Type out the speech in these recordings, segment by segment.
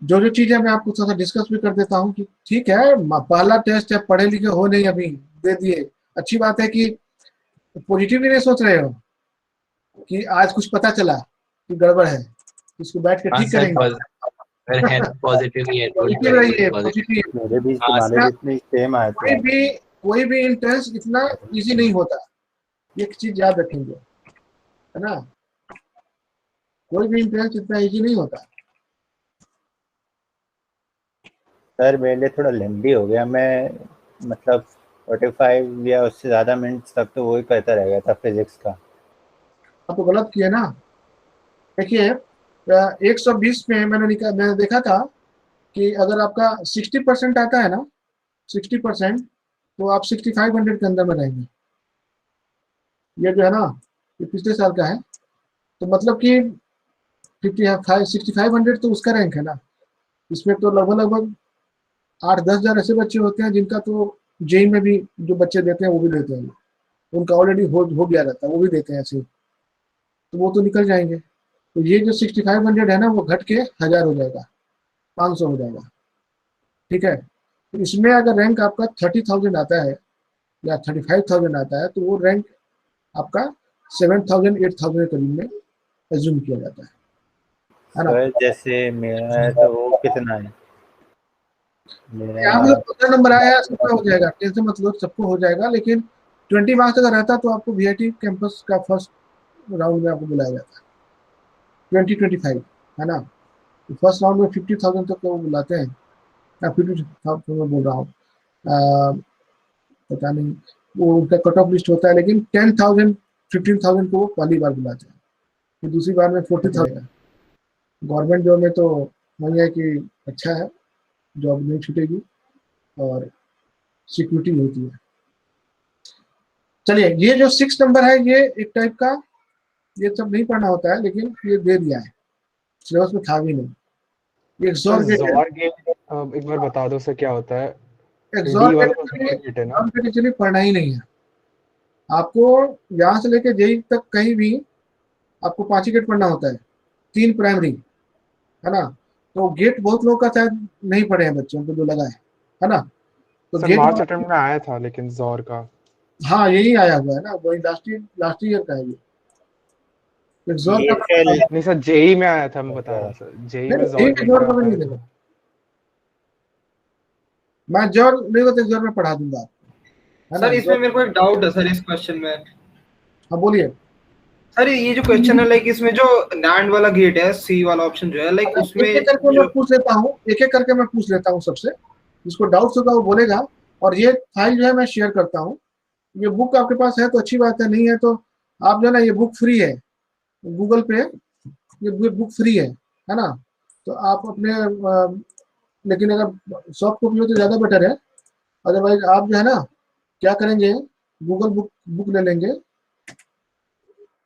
जो जो चीजें मैं आपको थोड़ा सा डिस्कस भी कर देता हूँ कि ठीक है, पहला टेस्ट है, पढ़े लिखे हो नहीं अभी, दे दिए, अच्छी बात है कि पॉजिटिव भी नहीं सोच रहे हो कि आज कुछ पता चला कि गड़बड़ है, इसको बैठ के हाँ ठीक सर, करेंगे। है पॉजिटिव ही है, डोंट पॉजिटिव वरी, रहिए, पॉजिटिव। पॉजिटिव। मेरे भी हाँ तुम्हारे सर। भी इतने सेम आए थे। कोई भी इंट्रेंस इतना इजी नहीं होता, एक चीज याद रखेंगे, है ना, कोई भी इंट्रेंस इतना इजी नहीं होता। सर मेरे लिए थोड़ा लेंदी हो गया, मैं मतलब 45 या उससे ज़्यादा मिनट्स तक तो वही करता रह गया था फिजिक्स का। आप तो गलत किए ना। देखिए 120 में मैंने देखा था कि अगर आपका 60% आता है ना, 60%, तो आप 6500 के अंदर में रहेंगे। ये जो है ना, ये पिछले साल का है, तो मतलब कि 6500 तो उसका रैंक है ना। इसमें तो लगभग लगभग 8-10 हज़ार ऐसे बच्चे होते हैं जिनका तो जेई में भी जो बच्चे देते हैं वो भी देते हैं, उनका ऑलरेडी हो गया रहता है, वो भी देते हैं ऐसे, तो वो तो निकल जाएंगे। तो ये जो 6500 है ना, वो घट के 1000 हो जाएगा, 500 हो जाएगा, ठीक है। तो इसमें अगर रैंक आपका 30,000 आता है या 35,000 आता है, तो वो रैंक आपका 7,000-8,000 के करीब में एज्यूम किया जाता है ना। सर जैसे मेरा है तो वो कितना है मेरा? यहाँ पे 15 नंबर आया, सबका हो जाएगा, टेंशन मत लो, सबको हो जाएगा, लेकिन 20 मार्क्स अगर रहता तो आपको वीआईटी कैंपस का फर्स्ट राउंड में आपको बुलाया जाता है, 2025, है ना। तो फर्स्ट राउंड में 50,000 तक वो बुलाते हैं, या 50,000 मैं बोल रहा हूँ, पता नहीं वो उनका कट ऑफ लिस्ट होता है, लेकिन 10,000 15,000 को वो पहली बार बुलाते हैं, फिर दूसरी बार में 40,000। गवर्नमेंट जॉब में तो वही है कि अच्छा है, जॉब नहीं छूटेगी और सिक्योरिटी होती है। चलिए, ये जो 6 नंबर है, ये एक टाइप का, ये सब नहीं पढ़ना होता है, लेकिन ये दे दिया है, सिलेबस में था भी नहीं। ये सर एक्सॉर गेट है। ज़ोर गेट एक बार बता दो सर क्या होता है? एक्सॉर डी गेट वाला तो ज़ोर गेट है ना? एक्चुअली पढ़ना ही नहीं है आपको, यहाँ से लेके जेई तक कहीं भी आपको 5 ही गेट पढ़ना होता है, 3 प्राइमरी, है ना। तो गेट बहुत लोग का शायद नहीं पढ़े हैं बच्चों को जो लगा है ना। तो सर गेट, मार्च अटेम्प्ट में आया था लेकिन ज़ोर का। हाँ यही आया हुआ है ना, वही लास्ट ईयर का है ये। एक्सॉर ये का नहीं सर, जेई में आया था, मैं बता रहा हूँ सर, जेई में ज़ोर गेट एक्सॉर का का मैं नहीं आया देखा, था। मैं जोर नहीं होता, एक्सॉर में पढ़ा दूंगा आपको, है ना। सर इसमें मेरे को एक डाउट है सर इस क्वेश्चन में। हाँ बोलिए। सर ये जो क्वेश्चन है, लाइक इसमें जो नैंड वाला गेट है, सी वाला ऑप्शन जो है, लाइक उसमें एक एक करके मैं जो पूछ लेता हूँ, एक एक करके मैं पूछ लेता हूँ सबसे, जिसको डाउट्स होगा वो बोलेगा। और ये फाइल जो है मैं शेयर करता हूँ, ये बुक आपके पास है तो अच्छी बात है, नहीं है तो आप जो है ना, ये बुक फ्री है गूगल पे, ये बुक फ्री है ना। तो आप अपने लेकिन अगर सॉफ्ट कॉपी हो तो ज़्यादा बेटर है, अदरवाइज आप जो है ना क्या करेंगे, गूगल बुक ले लेंगे।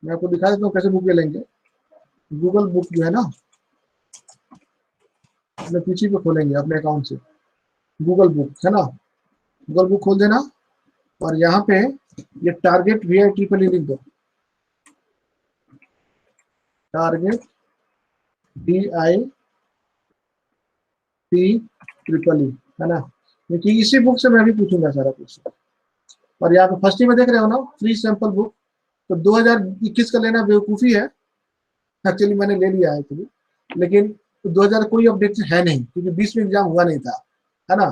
मैं आपको दिखा देता हूँ कैसे बुक ले लेंगे। गूगल बुक जो है ना, अपने पीसी पे खोलेंगे अपने अकाउंट से, गूगल बुक है ना, गूगल बुक खोल देना, और यहाँ पे ये टारगेट VITEEE लिख दो, टारगेट DITEEE, है ना। क्योंकि इसी बुक से मैं भी पूछूंगा सारा कुछ। और यहाँ पे फर्स्ट ही में देख रहे हो ना, फ्री सैंपल बुक, तो 2021 का लेना बेवकूफ़ी है, एक्चुअली मैंने ले लिया है एक्चुअली, लेकिन 2000 कोई अपडेट है नहीं, क्योंकि 20 में एग्जाम हुआ नहीं था, है ना।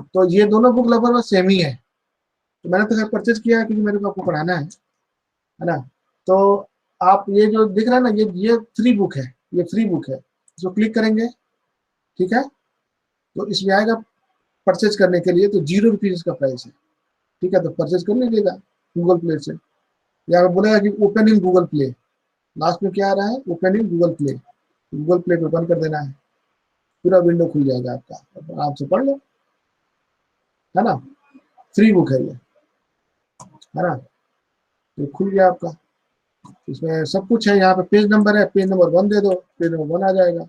तो ये दोनों बुक लगभग सेम ही है, तो मैंने तो परचेज किया है क्योंकि मेरे को आपको पढ़ाना है ना। तो आप ये जो दिख रहा है ना, ये फ्री बुक है, ये फ्री बुक है, इसको क्लिक करेंगे, ठीक है। तो इसमें आएगा परचेज करने के लिए, तो ₹0 इसका प्राइस है, ठीक है। तो परचेज कर लीजिएगा गूगल प्ले से, यहाँ पे बोलेगा कि open in Google play, last में क्या आ रहा है, open in Google play, Google play पे ओपन कर देना है, पूरा विंडो खुल जाएगा आपका, आप से पढ़ लो, है ना। फ्री बुक है ये, है ना। तो खुल गया आपका, इसमें सब कुछ है, यहाँ पे पेज नंबर है, पेज नंबर 1 दे दो, पेज नंबर 1 आ जाएगा,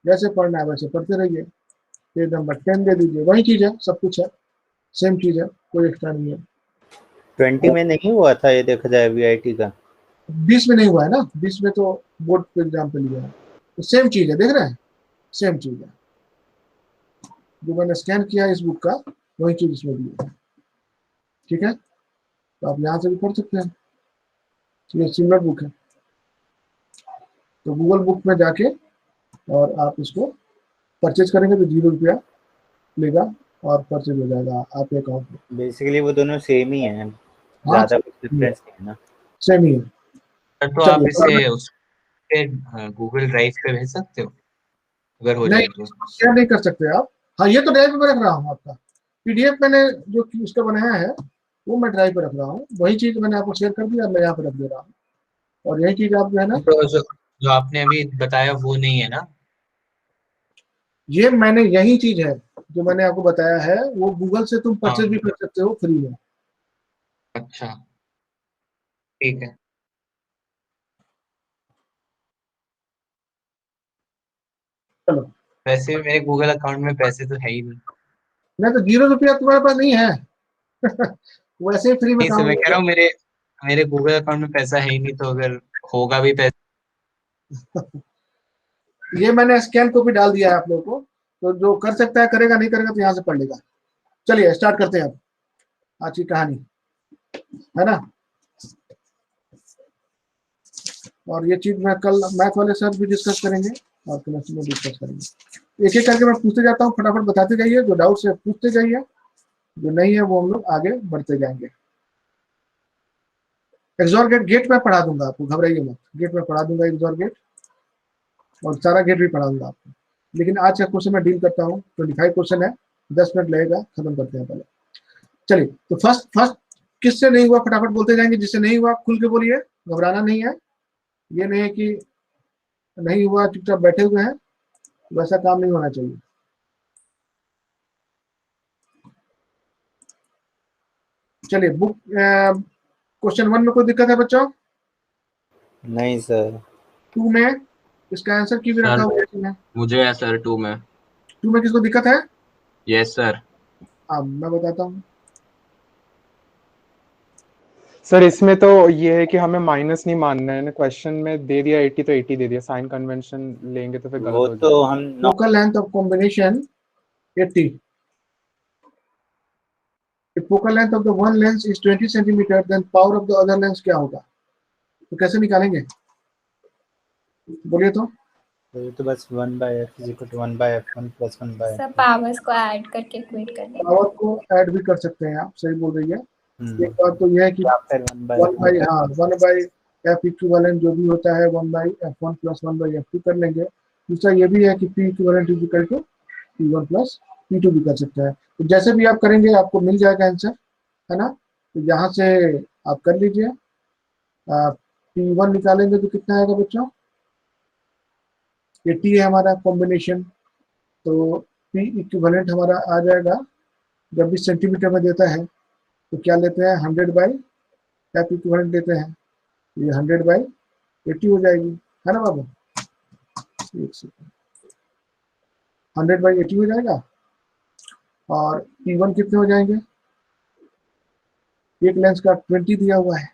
जैसे पढ़ना है वैसे पढ़ते रहिए। पेज नंबर 10 दे दीजिए, वही चीज़ है, सब कुछ है, सेम चीज़ है, कोई एक्स्ट्रा नहीं है। 20 में नहीं हुआ था ये, देखा जाए VIT का? 20 में नहीं हुआ है ना, 20 में तो बोर्ड एग्जाम पे लिया है, तो सेम चीज़ है, देख रहे हैं, सेम चीज़ है। जो मैंने स्कैन किया है इस बुक का वही चीज इसमें भी है। ठीक है, तो आप यहाँ से भी पढ़ सकते हैं, ये सिमिलर बुक है। तो गूगल बुक में जाके और आप इसको परचेज करेंगे तो ₹0 लेगा और परचेज हो जाएगा आपके अकाउंट में। बेसिकली वो दोनों सेम ही हैं, हाँ, ज्यादा कुछ डिफरेंस नहीं है ना। सेम ही है। सर तो आप चलिए, इसे उसके गूगल ड्राइव पे भेज सकते हो अगर हो नहीं जाए तो। क्या नहीं कर सकते आप। हाँ, ये तो ड्राइव पे रख रहा हूँ आपका PDF मैंने जो कि उसका बनाया है वो मैं ड्राइव पे रख रहा हूँ, वही चीज मैंने आपको शेयर कर दिया, मैं यहाँ पे रख दे रहा हूँ। और यही चीज आप जो है ना, तो जो आपने अभी बताया वो नहीं है ना? ये मैंने यही चीज है जो मैंने आपको बताया है, वो गूगल से तुम परचेज भी हाँ, कर सकते हो फ्री में। अच्छा, ठीक है। चलो, वैसे भी मेरे गूगल अकाउंट में पैसे तो है ही नहीं। नहीं तो ₹0 तुम्हारे पास नहीं है वैसे ही फ्री में नहीं सर, काम मैं कह रहा होगा। हूँ मेरे मेरे गूगल अकाउंट में पैसा है ही नहीं, तो अगर होगा भी पैसा। ये मैंने स्कैन कॉपी डाल दिया है आप लोगों को, तो जो कर सकता है करेगा, नहीं करेगा तो यहाँ से पढ़ लेगा। चलिए स्टार्ट करते हैं अब आज की कहानी, है ना। और ये चीज मैं कल मैथ वाले सर भी डिस्कस करेंगे और केमिस्ट्री में डिस्कस करेंगे। एक एक करके मैं पूछते जाता हूँ, फटाफट बताते जाइए, जो डाउट है पूछते जाइए, जो नहीं है वो हम लोग आगे बढ़ते जाएंगे। एक्सॉर गेट में पढ़ा दूंगा आपको, घबराइए मत, गेट में पढ़ा दूंगा एक्सॉर गेट, और सारा गेट भी पढ़ा दूंगा आपको। लेकिन आज का क्वेश्चन मैं डील करता हूँ, 25 क्वेश्चन है, 10 मिनट लगेगा, खत्म करते हैं पहले। चलिए, तो फर्स्ट फर्स्ट किससे नहीं हुआ फटाफट बोलते जाएंगे, जिससे नहीं हुआ खुल के बोलिए, घबराना नहीं है। ये नहीं है कि नहीं हुआ चुपचाप बैठे हुए हैं, वैसा काम नहीं होना चाहिए। चलिए, बुक क्वेश्चन 1 में कोई दिक्कत है बच्चों? नहीं सर। 2 में इसका आंसर की भी रखा सर हुआ है इसमें। मुझे है सर 2 में। 2 में किसको दिक्कत है? Yes sir. अब मैं बताता हूँ। सर इसमें तो ये है कि हमें माइनस नहीं मानना है ना, क्वेश्चन में दे दिया 80 तो 80 दे दिया, साइन कन्वेंशन लेंगे तो फिर गलत वो हो तो जाएगा। हम focal length of combination 80। If focal length of the one lens is 20 centimetre, then power of the other lens क्या होगा? तो कैसे निकालेंगे, बोलिए तो। ये तो बस 1/f = 1/f1 + 1/f। सब पावर्स को ऐड करके इक्वेट कर देंगे। पावर को ऐड भी कर सकते हैं, आप सही बोल रही है। एक बात तो यह है कि या फिर 1/f 1/f इक्विवेलेंट जो भी होता है 1/f1 + 1/f2 कर लेंगे। दूसरा ये भी है कि P इक्विवेलेंट = P1 + P2 भी कर सकते हैं। तो जैसे भी आप करेंगे आपको मिल जाएगा आंसर, है ना। तो यहाँ से आप कर लीजिए, P1 निकालेंगे तो कितना आएगा बच्चों? 80 है हमारा कॉम्बिनेशन, तो P इक्विवेलेंट हमारा आ जाएगा, जब भी सेंटीमीटर में देता है तो क्या लेते हैं, 100/f इक्विवेलेंट लेते हैं, ये 100/80 हो जाएगी, है ना बाबू। 100/80 हो जाएगा। और P1 कितने हो जाएंगे, एक लेंस का 20 दिया हुआ है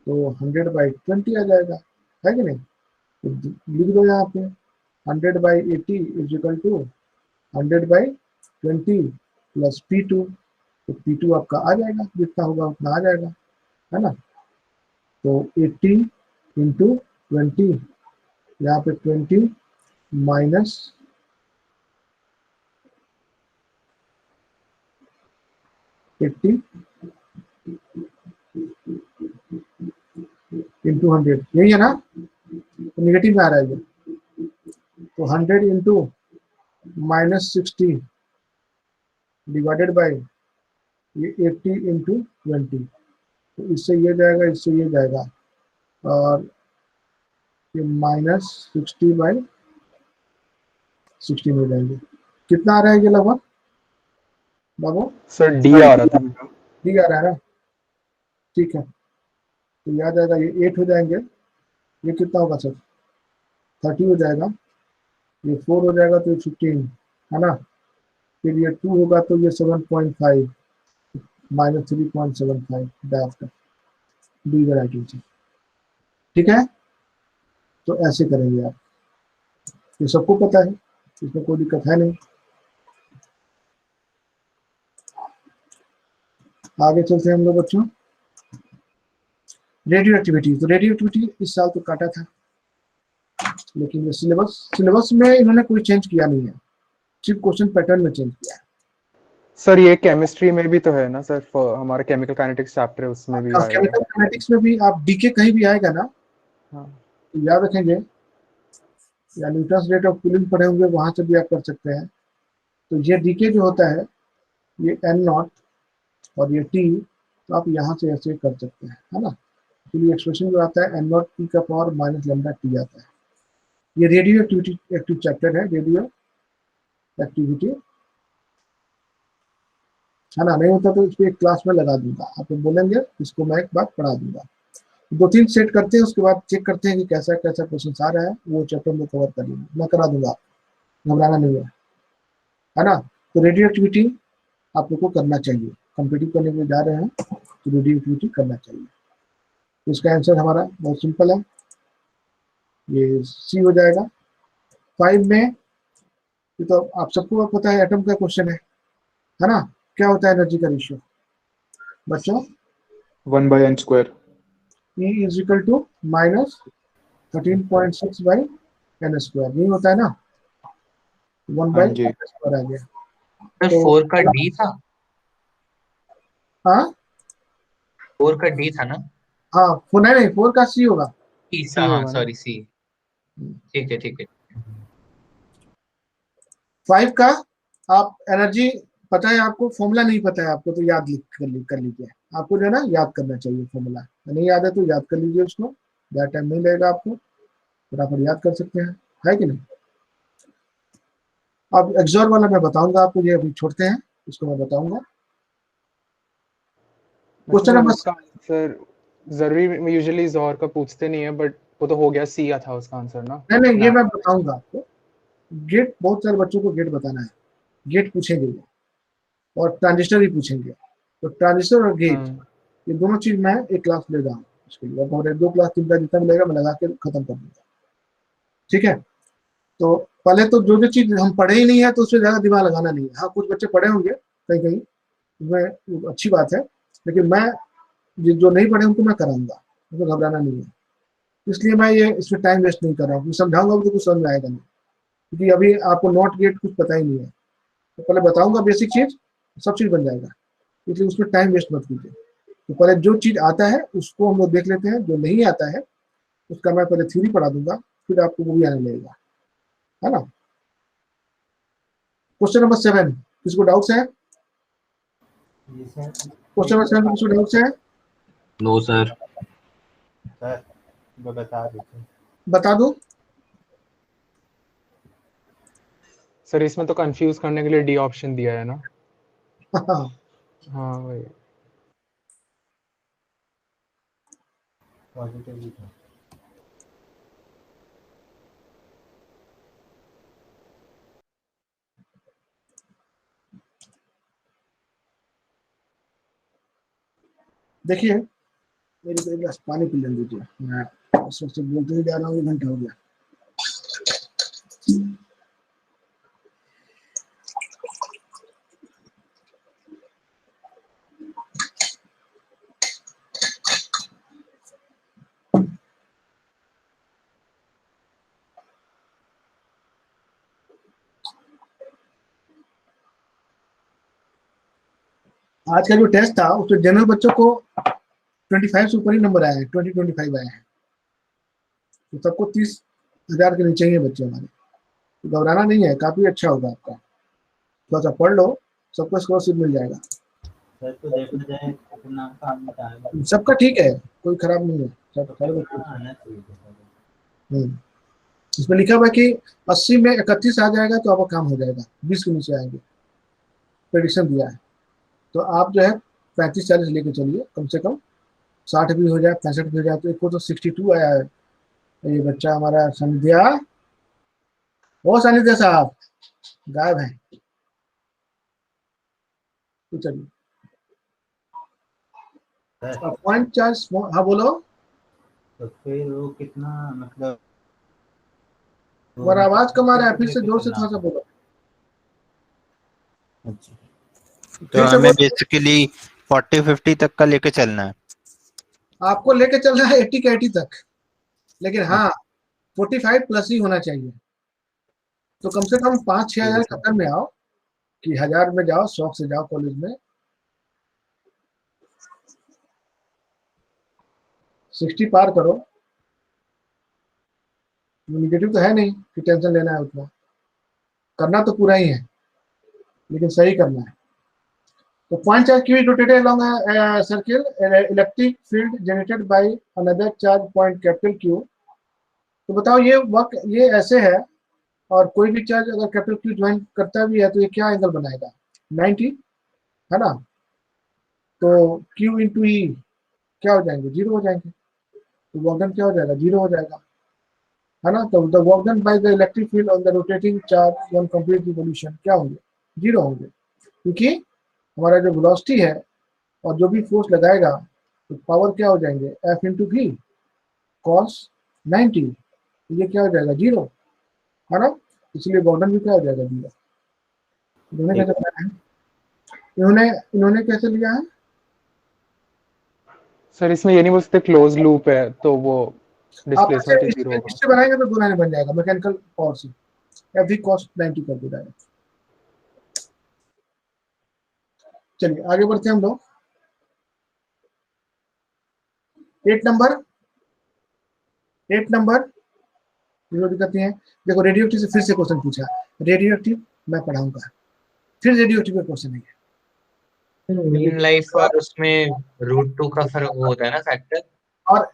तो 100/20 आ जाएगा, है कि नहीं। तो लिख दो यहाँ पे 100/80 = 100/20 + P2। तो P2 आपका आ जाएगा, जितना होगा उतना आ जाएगा, है ना। तो 80 × 20, यहाँ पे 20 माइनस 80 × 100, यही है ना। तो निगेटिव में आ रहा है ये, तो 100 × -60 डिवाइडेड बाय ये 80 × 20। तो इससे ये जाएगा, इससे ये जाएगा, और ये -60/16 हो जाएंगे। कितना आ रहा है ये लगभग बाबू? सर डी आ रहा था। ठीक आ रहा है ना, ठीक है। तो याद आएगा, ये 8 हो जाएंगे, ये कितना होगा सर, 30 हो जाएगा, ये 4 हो जाएगा तो ये 15, है ना। फिर ये 2 होगा तो ये 7.5 -3.75 डायरेक्ट डी वैरायटी से, ठीक है। तो ऐसे करेंगे आप, ये सबको पता है, इसमें कोई दिक्कत है नहीं। आगे चलते हैं हम लोग बच्चों। रेडियो एक्टिविटी, तो रेडियो एक्टिविटी इस साल तो काटा था, लेकिन ये सिलेबस में इन्होंने कोई चेंज किया नहीं है, सिर्फ क्वेश्चन पैटर्न में चेंज किया है। सर ये केमिस्ट्री में भी तो है ना सर, हमारा केमिकल काइनेटिक्स चैप्टर है उसमें भी आएगा। केमिकल काइनेटिक्स में भी आप डीके कहीं भी आएगा ना, हाँ। तो याद रखेंगे, या न्यूटन्स रेट ऑफ कूलिंग पढ़े होंगे, वहां से भी आप कर सकते हैं। तो ये डीके जो होता है, ये एन नॉट और ये टी, तो आप यहाँ से ऐसे कर सकते हैं, है ना। तो ये एक्सप्रेशन जो आता है एन नॉट टी का पावर माइनस लैम्डा टी आता है। ये रेडियो एक्टिविटी एक्टिव चैप्टर है, रेडियो एक्टिविटी, है ना। नहीं होता तो इसको एक क्लास में लगा दूंगा, आप बोलेंगे इसको मैं एक बार पढ़ा दूंगा। 2-3 सेट करते हैं, उसके बाद चेक करते हैं कि कैसा कैसा क्वेश्चन आ रहा है, वो चैप्टर में कवर कर लेंगे, मैं करा दूंगा, घबराना नहीं है ना। तो रेडियो एक्टिविटी आप लोग को करना चाहिए, कॉम्पिटिटिव करने के लिए जा रहे हैं तो रेडियो एक्टिविटी करना चाहिए। तो इसका आंसर हमारा बहुत सिंपल है, ये सी हो जाएगा। 5 में ये तो आप सबको पता है, एटम का क्वेश्चन है ना। क्या होता है एनर्जी का रेशियो बच्चों? 1/n²। E is equal to minus 13.6 by n², नहीं होता है ना, 1/n² आ गया। सर 4 का डी था, हाँ 4 का डी था ना? हाँ, 4 का सी होगा। हाँ सॉरी सी, ठीक है ठीक है। 5 का आप एनर्जी पता है आपको, फॉर्मूला नहीं पता है आपको, तो याद कर लीजिए, आपको जो है ना याद करना चाहिए फॉर्मूला, नहीं याद है तो याद कर लीजिए उसको, ज़्यादा टाइम नहीं लगेगा आपको, फटाफट याद कर सकते हैं, है कि नहीं। अब एक्सॉर वाला मैं बताऊंगा आपको, ये अभी छोड़ते हैं, इसको मैं बताऊंगा। क्वेश्चन नंबर उसका आंसर जरूरी यूजुअली जोर का पूछते नहीं है, बट वो तो हो गया, सी था उसका आंसर ना। नहीं ये मैं बताऊंगा आपको। गेट, बहुत सारे बच्चों को गेट बताना है, गेट पूछेंगे और ट्रांजिस्टर भी पूछेंगे, तो ट्रांजिस्टर और गेट ये दोनों चीज मैं एक क्लास ले रहा हूँ इसके लिए, और 2 क्लास 3 का जितना मिलेगा मैं लगा के खत्म कर दूंगा, ठीक है। तो पहले तो जो चीज हम पढ़े ही नहीं है तो उससे ज्यादा दिमाग लगाना नहीं है। हाँ कुछ बच्चे पढ़े होंगे कहीं कहीं, मैं अच्छी बात है, लेकिन मैं जो नहीं पढ़े उनको मैं कराऊंगा, मुझे घबराना नहीं है। इसलिए मैं ये इसमें टाइम वेस्ट नहीं कर रहा हूँ, समझाऊंगा तो कुछ समझ में आएगा नहीं, क्योंकि अभी आपको नॉट गेट कुछ पता ही नहीं है, तो पहले बताऊंगा बेसिक चीज, सब चीज बन जाएगा, इसलिए उसमें टाइम वेस्ट मत कीजिए। तो पहले जो चीज आता है उसको हम लोग देख लेते हैं, जो नहीं आता है उसका मैं पहले थ्योरी पढ़ा दूंगा, फिर आपको वो भी आने लगेगा, है ना। क्वेश्चन नंबर 7, किसको डाउट्स है? क्वेश्चन नंबर 7 किसको डाउट्स है? No sir. सर बता दीजिए। बता दो। सर इसमें तो कंफ्यूज करने के लिए डी ऑप्शन दिया है ना। हाँ वही। पॉजिटिव था। देखिए मेरी को एक गिलास पानी पी लेने दीजिए, मैं सबसे बोलते ही जा रहा हूँ, 1 घंटा हो गया। आज का जो टेस्ट था उसमें जनरल बच्चों को 25 से ऊपर ही नंबर आए हैं, 20-25 आए हैं, तो सबको 30,000 के नीचे ही है बच्चे हमारे, तो घबराना नहीं है, काफी अच्छा होगा आपका, थोड़ा सा पढ़ लो, सबको स्कॉलरशिप मिल जाएगा। सर तो देखा जाए अपना काम बताएगा, सबका ठीक है, कोई खराब नहीं है, सब सारे बच्चे। आना चाहिए। इसमें लिखा हुआ है कि 80 में 31 आ जाएगा तो आपका काम हो जाएगा, 20 के नीचे आएंगे, प्रेडिक्शन दिया है। तो आप जो है 35-40 लेके चलिए, कम से कम 60 भी हो जाए, 65 भी हो जाए, तो एक को तो 62 आया है। ये बच्चा हमारा संध्या, वो संध्या साहब गायब है, तो चलिए पॉइंट चार्ज, हाँ बोलो। तो फिर वो कितना मतलब, और आवाज कम आ रहा है, फिर से जोर से थोड़ा सा बोलो। अच्छा तो हमें बेसिकली 40-50 तक का लेके चलना है। आपको लेके चल रहा है 80 का 80 तक, लेकिन हाँ 45 प्लस ही होना चाहिए। तो कम से कम 5-6 हजार के अंदर में आओ, कि 1000 में जाओ, शौक से जाओ कॉलेज में। 60 पार करो, निगेटिव तो है नहीं कि टेंशन लेना है उतना, करना तो पूरा ही है, लेकिन सही करना है। तो point charge Q rotated along a circle, electric field generated by another charge point capital Q. तो बताओ ये ऐसे है, और कोई भी चार्ज अगर कैपिटल क्यू ज्वाइन करता भी है तो ये क्या एंगल बनाएगा, 90, है ना। तो Q इंटू ई क्या हो जाएंगे, 0 हो जाएंगे। तो वर्क डन क्या हो जाएगा, 0 हो जाएगा, है ना। तो the work done by the electric field on the rotating charge one complete revolution क्या होंगे, 0 होंगे, क्योंकि हमारा जो वेलोसिटी है और जो भी फोर्स लगाएगा तो पावर क्या हो जाएंगे, F इंटू वी कॉस 90, ये क्या हो जाएगा, 0, है ना। इसलिए वर्क डन भी क्या हो जाएगा, 0। इन्होंने कैसे बनाया है, इन्होंने कैसे लिया है। सर इसमें ये नहीं बोल सकते क्लोज लूप है तो वो आप डिस्प्लेसमेंट ही 0 होगा। इससे बनाएंगे तो 2 लाइन बन जाएगा मैकेनिकल पावर से, F वी कॉस 90 कर दे जाएगा। चलिए आगे बढ़ते हैं हम लोग। 8 नंबर जो दिखाती हैं, देखो रेडियो एक्टिव से फिर से क्वेश्चन पूछा, रेडियो एक्टिव मैं पढ़ाऊंगा, फिर रेडियो एक्टिव का क्वेश्चन है। मीन लाइफ और उसमें √2 का फर्क वो होता है ना, फैक्टर। और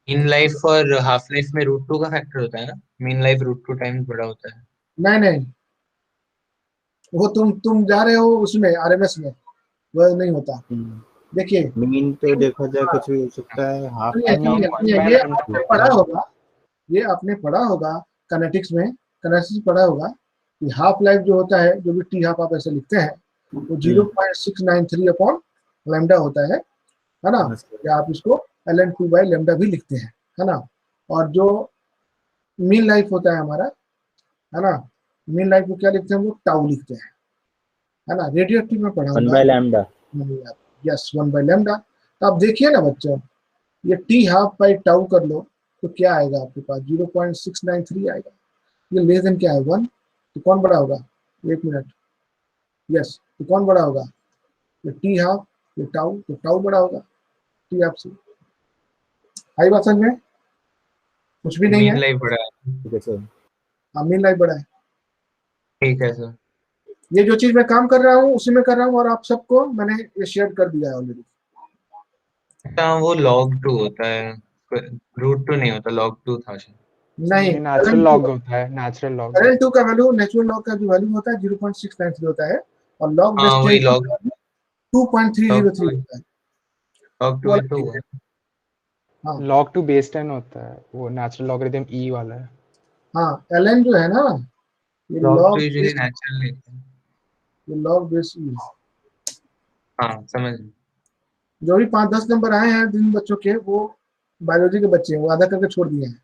मीन लाइफ और हाफ लाइफ में √2 का फैक्टर होता है ना, मीन लाइफ √2 टाइम्स बड़ा होता है। नहीं, वो तुम जा रहे हो उसमें आरएमएस में, वो नहीं होता। देखिए मीन तो देखा जाए कुछ भी हो सकता है, हाफ ये आपने पढ़ा होगा काइनेटिक्स में, काइनेटिक्स पढ़ा होगा कि हाफ लाइफ जो होता है, जो भी टी हाफ आप ऐसे लिखते हैं, वो 0.693 अपॉन लैम्डा होता है ना। या आप इसको ln2 बाई लैम्डा भी लिखते हैं, है ना। और जो मीन लाइफ होता है हमारा, है ना, मीन लाइफ को क्या लिखते हैं हम लोग, टाउ लिखते हैं, है ना। रेडियो एक्टिव में पढ़ा 1 by lambda, yes 1 by lambda. तो आप देखिए ना बच्चों, ये टी हाफ बाई टाउ कर लो तो क्या आएगा आपके पास, 0.693 आएगा। ये लेस देन क्या है, 1, तो कौन बड़ा होगा, 1 मिनट, यस, तो कौन बड़ा होगा, ये टी हाफ, ये टाउ, तो टाउ बड़ा होगा टी हाफ से। आई बात समझ में, कुछ भी नहीं मीन है, लाइफ बड़ा है। ठीक है सर। मीन लाइफ बड़ा है। ठीक है सर। ये जो चीज मैं काम कर रहा हूँ उसी में कर रहा हूँ, और आप सबको मैंने ये शेयर कर दिया है ऑलरेडी। हाँ, वो log2 होता है, √2 नहीं होता, log2 था शायद। नहीं, नेचुरल लॉग होता है, नेचुरल लॉग। ln2 का वैल्यू, नेचुरल लॉग का जो वैल्यू होता है 0.693 होता है, और लॉग बेस हाँ वही 10 log 2.303 होता है। log2 वो ही तो हुआ। हाँ लॉग 2 बेस 10 होता है, वो नेचुरल लॉगरिथम ई वाला है। हाँ, ln जो है ना, ये log2 यूजुअली नेचुरल लेते हैं। लॉग बेस ई। हाँ समझ गए। जो भी 5-10 नंबर आए हैं जिन बच्चों के, वो बायोलॉजी के बच्चे हैं, वो आधा करके छोड़ दिए हैं,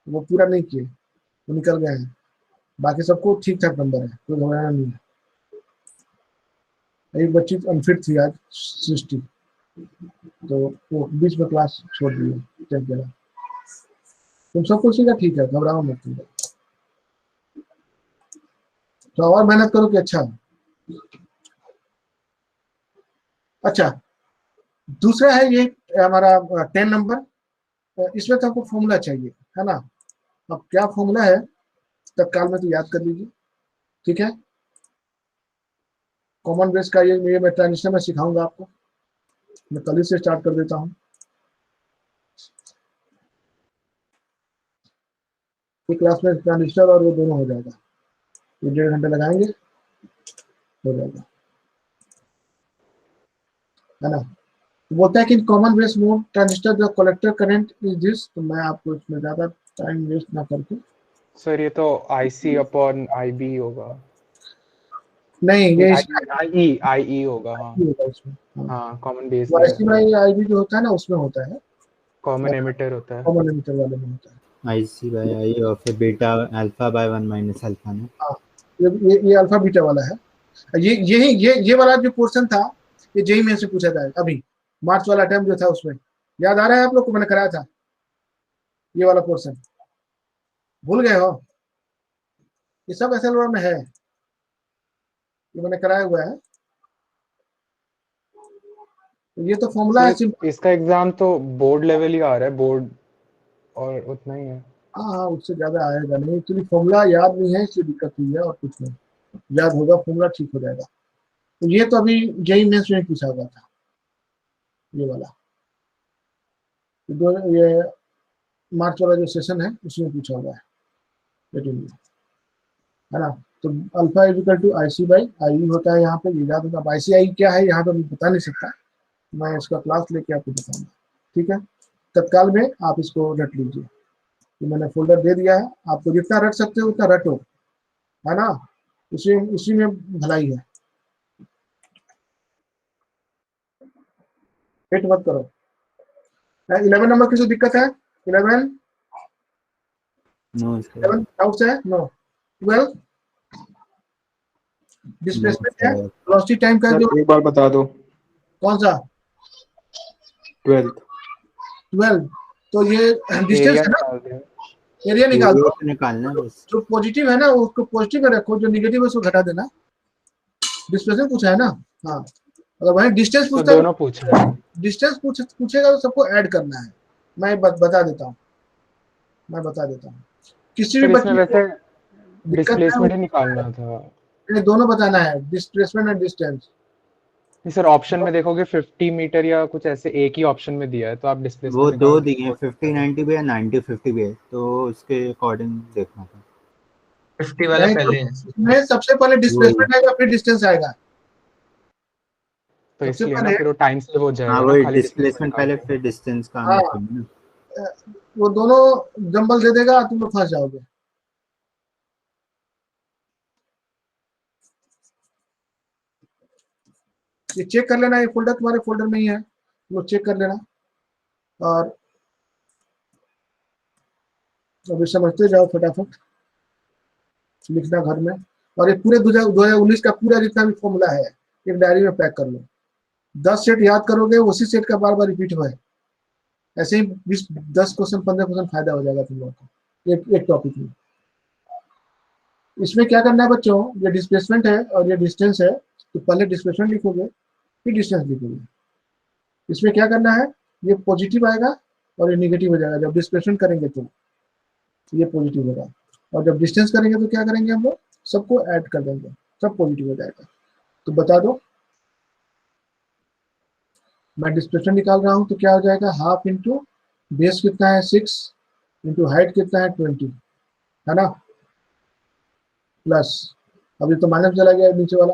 वो पूरा नहीं किए, वो निकल गए हैं। बाकी सबको ठीक ठाक नंबर है, कोई घबराना नहीं है। एक बच्ची अनफिट थी आज, सृष्टि, तो वो बीच में क्लास छोड़ दी है, चल गया। तुम सबको सीखा, ठीक है, घबराओ मत तुम। तो और मेहनत करो कि अच्छा। अच्छा, दूसरा है ये हमारा 10 नंबर, इसमें तो आपको फॉर्मूला चाहिए, है ना। अब क्या फॉर्मूला है तत्काल में तो याद कर लीजिए, ठीक है। कॉमन बेस का ये मैं ट्रांजिस्टर में सिखाऊंगा आपको, मैं कल ही से स्टार्ट कर देता हूँ। एक क्लास में ट्रांजिस्टर और वो दोनों हो जाएगा, ये 1.5 घंटे लगाएंगे, हो जाएगा, है ना। तो बोलता है कि common base mode transistor the collector current is this, तो मैं आपको इसमें ज्यादा टाइम वेस्ट ना करके, सर ये तो IC अपॉन IB होगा। नहीं ये IE होगा। हाँ होगा इसमें, हाँ, common base YC by IB जो होता है ना, उसमें होता है, कॉमन एमिटर होता है। कॉमन एमिटर वाले में होता है। IC बाय आई और फिर beta alpha by 1 minus alpha ना। हाँ, ये अल्फा बीटा वाला है। ये वाला जो पोर्शन था ये जेई में से पूछा था अभी, मार्च वाला टाइम जो था उसमें, याद आ रहा है आप लोग को? मैंने कराया था ये वाला पोर्शन, भूल गए हो? ये सब SL1 में है, ये मैंने कराया हुआ है। ये तो फॉर्मूला है सिंपल। इसका एग्जाम तो बोर्ड लेवल ही आ रहा है, बोर्ड और उतना ही है। हाँ, उससे ज्यादा आएगा नहीं, एक्चुअली फॉर्मूला याद नहीं है इसलिए दिक्कत हुई है, और कुछ नहीं। याद होगा फॉर्मूला ठीक हो जाएगा। तो ये तो अभी जेई मेंस में पूछा हुआ था, ये वाला ये मार्च वाला जो सेशन है उसमें पूछा हुआ है, है ना। तो alpha equal to IC by I होता है यहाँ पे, ये याद होगा। IC क्या है यहाँ पे मैं बता नहीं सकता, मैं इसका क्लास लेके आपको बताऊंगा, ठीक है। तत्काल में आप इसको रट लीजिए, तो मैंने फोल्डर दे दिया है आपको, जितना रट सकते हो उतना रटो, है ना। उसी में भलाई है, वेट मत करो। 11 नंबर की जो दिक्कत है, 11 नो 11 डाउट्स है? नो। 12 डिस्प्लेसमेंट है, वेलोसिटी टाइम का जो, एक बार बता दो। कौन सा? 12 तो ये डिस्टेंस है ना, एरिया निकाल दो। निकालना है बस। जो पॉजिटिव है ना उसको पॉजिटिव में रखो, जो निगेटिव है उसको घटा देना। डिस्प्लेसमेंट पूछा है ना? हाँ, अगर वही डिस्टेंस तो पूछता है, दोनों पूछा है। डिस्टेंस पूछेगा तो सबको ऐड करना है। मैं बता देता हूँ, किसी भी सर इसमें बच्चे को वैसे दिक्कत डिस्प्लेसमेंट ही है, निकालना था। ये दोनों बताना है, डिस्प्लेसमेंट और डिस्टेंस। नहीं सर, ऑप्शन में देखोगे 50 मीटर या कुछ ऐसे एक ही ऑप्शन में दिया है, तो आप वो डिस्प्लेसमेंट दो निकाल दिए हैं, 50 90 भी है, 90 50 भी है, तो उसके अकॉर्डिंग देखना था। 50 वाला नहीं, पहले है। इसमें सबसे पहले डिस्प्लेसमेंट आएगा, फिर डिस्टेंस आएगा। तो सबसे इसलिए ना पहले, फिर वो टाइम सेव हो हाँ जाएगा ना, वही खाली डिस्प्लेसमेंट पहले डिस्प्लेसमेंट फिर डिस्टेंस का हाँ, मतलब है ना। वो दोनों जंबल दे देगा, तुम लोग फंस जाओगे। ये चेक कर लेना, ये फोल्डर तुम्हारे फोल्डर में ही है, वो चेक कर लेना। और अभी समझते जाओ, फटाफट लिखना घर में। और ये पूरे 2019 का पूरा जितना भी फॉर्मूला है एक डायरी में पैक कर लो। 10 सेट याद करोगे, उसी सेट का बार बार रिपीट हुआ है, ऐसे ही 10 क्वेश्चन 15 क्वेश्चन फायदा हो जाएगा तुम लोगों को एक टॉपिक में। इसमें क्या करना है बच्चों, ये डिस्प्लेसमेंट है और ये डिस्टेंस है, तो पहले डिस्प्लेसमेंट लिखोगे फिर डिस्टेंस लिखोगे। इसमें क्या करना है, ये पॉजिटिव आएगा और ये निगेटिव हो जाएगा। जब डिस्प्लेसमेंट करेंगे तो ये पॉजिटिव होगा, और जब डिस्टेंस करेंगे तो क्या करेंगे हम लोग, सबको ऐड कर देंगे, सब पॉजिटिव हो जाएगा। तो बता दो, मैं डिस्प्लेसमेंट निकाल रहा हूँ तो क्या हो जाएगा, हाफ इंटू बेस कितना है 6 इंटू हाइट कितना है 20, है ना, प्लस अभी तो माइनस चला गया नीचे वाला,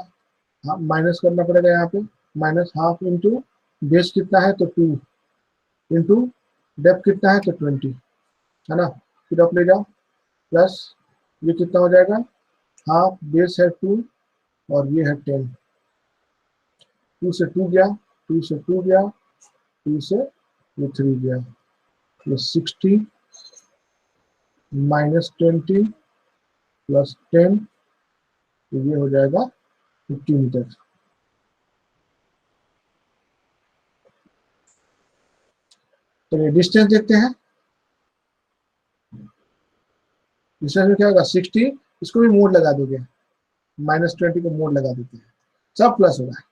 हाँ माइनस करना पड़ेगा यहाँ पे, माइनस हाफ इंटू बेस कितना है तो 2 इंटू डेप्थ कितना है तो 20, है ना। फिर आप ले जाओ, प्लस ये कितना हो जाएगा, हाफ बेस है 2 और ये है 10, 2 से 2 गया, 2 से 2 गया, 2 से ये 3 गया, ये 60 माइनस 20 प्लस 10, तो ये हो जाएगा 50 मीटर। तो ये डिस्टेंस देखते हैं, डिस्टेंस में क्या होगा 60, इसको भी मोड लगा दोगे, -20 को मोड लगा देते हैं, सब प्लस होगा,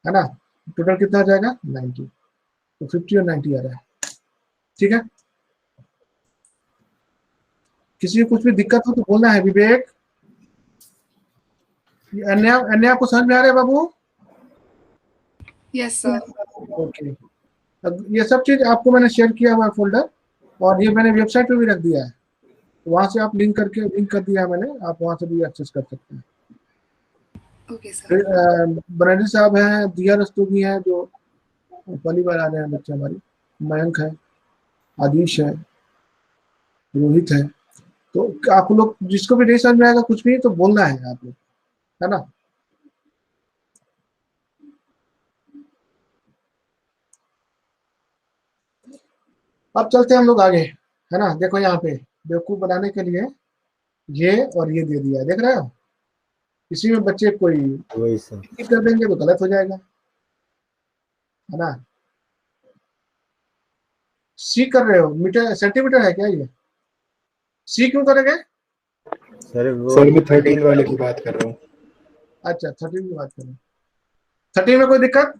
है ना। टोटल कितना हो जाएगा 90, तो 50 और 90 आ रहा है, ठीक है। किसी को कुछ भी दिक्कत हो तो बोलना है। विवेक, अन्य को समझ में आ रहा है बाबू? Yes sir. ओके, अब ये सब चीज आपको मैंने शेयर किया हुआ है फोल्डर, और ये मैंने वेबसाइट पे भी रख दिया है, तो वहां से आप लिंक कर दिया है मैंने, आप वहां से भी एक्सेस कर सकते हैं। Okay sir. फिर बनर्जी साहब हैं, दिया रस्तोगी हैं जो पहली बार आ रहे हैं बच्चे हमारी, मयंक है, आदिश है, रोहित है। तो आप लोग जिसको भी नहीं समझ में आएगा कुछ भी तो बोलना है आप लोग, है ना। अब चलते हैं हम लोग आगे, है ना। देखो यहाँ पे बेवकूफ बनाने के लिए ये और ये दे दिया है, देख रहे हो, इसी में बच्चे कोई वही सर। कर देंगे तो गलत हो जाएगा, है ना। सी कर रहे हो, मीटर सेंटीमीटर है क्या ये? सी क्यों करेंगे? सर वो सर मैं 13 वाले की बात कर रहा हूँ। अच्छा 13 की बात करें। 13 में कोई दिक्कत?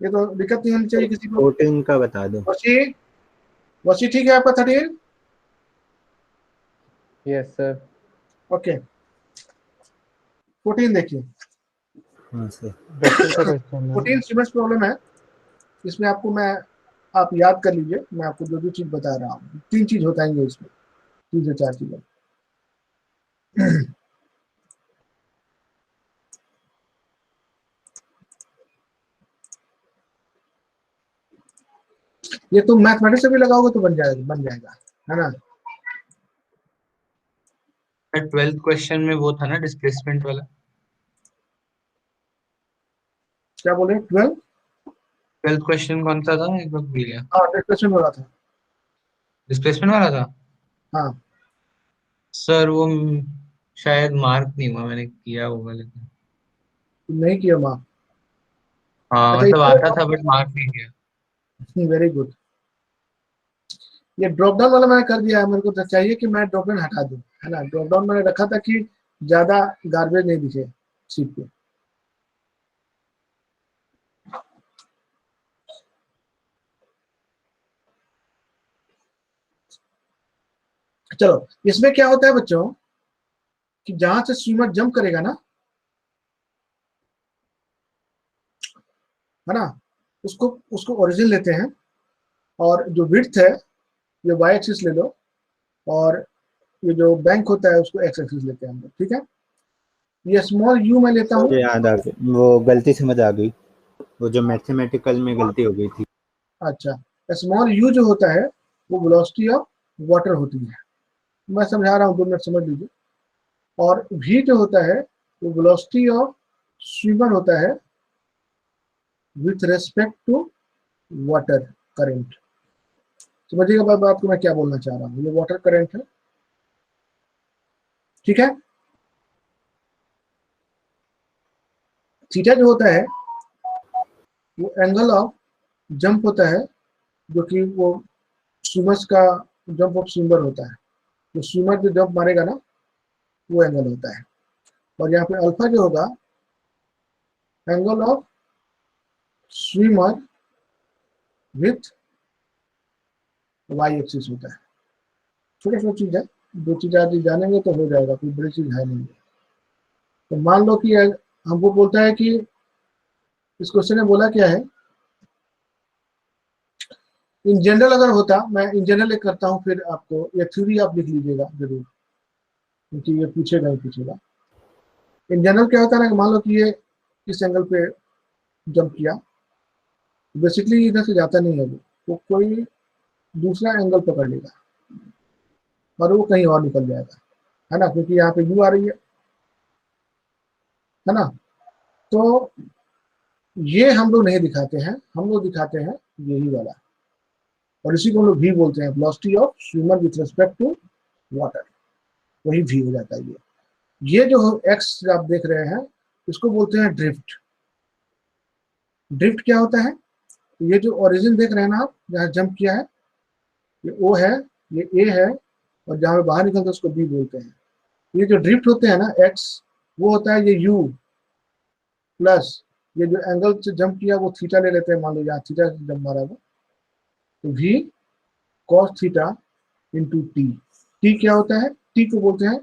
ये तो दिक्कत नहीं होनी चाहिए किसी को। 14 का बता दो। वसी ठीक है आपका 13? Yes sir. ओके 14 देखिए। हाँ सर। वेक्टर का क्वेश्चन है। 14 सीमेंस प्रॉब्लम है। इसमें आपको मैं, आप याद कर लीजिए, मैं आपको जो चीज बता रहा हूँ, 3 चीज होता है इसमें, 3 से 4 चीजें। ये तुम मैथमेटिक्स से भी लगाओगे तो बन जाएगा, है ना। 12th क्वेश्चन में वो था ना डिस्प्लेसमेंट वाला। क्या बोले? 12? 12th क्वेश्चन कौन सा था, एक बार भूल गया। हाँ डिस्कशन हो रहा था। डिस्प्लेसमेंट वाला था हाँ सर। वो शायद मार्क नहीं हुआ, मैंने किया होगा लेकिन। नहीं किया मार्क? हाँ अच्छा मतलब आता था बट मार्क नहीं किया। Very good. ये ड्रॉप डाउन वाला मैंने कर दिया है, मेरे को तो चाहिए कि मैं ड्रॉप डाउन हटा दूं, है ना। ड्रॉप डाउन मैंने रखा था कि ज्यादा गार्बेज नहीं दिखे सीट पे। चलो इसमें क्या होता है बच्चों कि जहां से स्विमर जंप करेगा ना, है ना, उसको उसको ओरिजिन लेते हैं, और जो विड्थ है ये वाई एक्सिस ले लो, और ये जो बैंक होता है उसको एक्स एक्सिस लेते हैं हम लोग, ठीक है। ये स्मॉल यू मैं लेता हूँ। मुझे याद आ गई, वो गलती समझ आ गई, वो जो मैथमेटिकल में गलती हो गई थी। अच्छा स्मॉल यू जो होता है वो वेलोसिटी ऑफ वाटर होती है, मैं समझा रहा हूँ, 2 मिनट समझ लीजिए। और वी जो होता है वो वेलोसिटी ऑफ स्विमर होता है with respect to water current. समझिएगा बात को मैं क्या बोलना चाह रहा हूँ, ये वाटर करंट है, ठीक है। थीटा जो होता है वो एंगल ऑफ जंप होता है, जो कि वो स्विमर्स का जंप ऑफ स्विमर होता है। तो स्विमर जो जंप मारेगा ना वो एंगल होता है। और यहाँ पे अल्फा जो होगा angle of swimmer with Y axis होता है। छोटा छोटा चीज है, 2 चीज आज जानेंगे तो हो जाएगा, कोई बड़ी चीज है नहीं। तो मान लो कि हमको बोलता है कि इस क्वेश्चन ने बोला क्या है, इन जनरल अगर होता, मैं इन जनरल एक करता हूँ, फिर आपको ये थ्योरी आप लिख लीजिएगा जरूर, क्योंकि ये पूछेगा ही पूछेगा। इन जनरल क्या होता है ना कि मान लो कि ये इस एंगल पे जंप किया, बेसिकली इधर से जाता नहीं है वो कोई दूसरा एंगल पकड़ लेगा और वो कहीं और निकल जाएगा, है ना, क्योंकि यहाँ पे यू आ रही है ना। तो ये हम लोग नहीं दिखाते हैं, हम लोग दिखाते हैं यही वाला, और इसी को हम लोग भी बोलते हैं velocity of swimmer with respect to water, वही भी हो जाता है। ये जो एक्स आप देख रहे हैं इसको बोलते हैं ड्रिफ्ट। ड्रिफ्ट क्या होता है? ये जो ओरिजिन देख रहे हैं ना आप, जहाँ जंप किया है, ये ओ है, ये ए है, और जहाँ बाहर निकलता है उसको बी बोलते हैं। ये जो ड्रिफ्ट होते हैं ना एक्स, वो होता है ये यू प्लस ये जो एंगल से जंप किया वो थीटा ले लेते हैं, मान लो यहाँ थीटा से जंप मारा वो, तो V cos theta into T. T क्या होता है? टी को बोलते हैं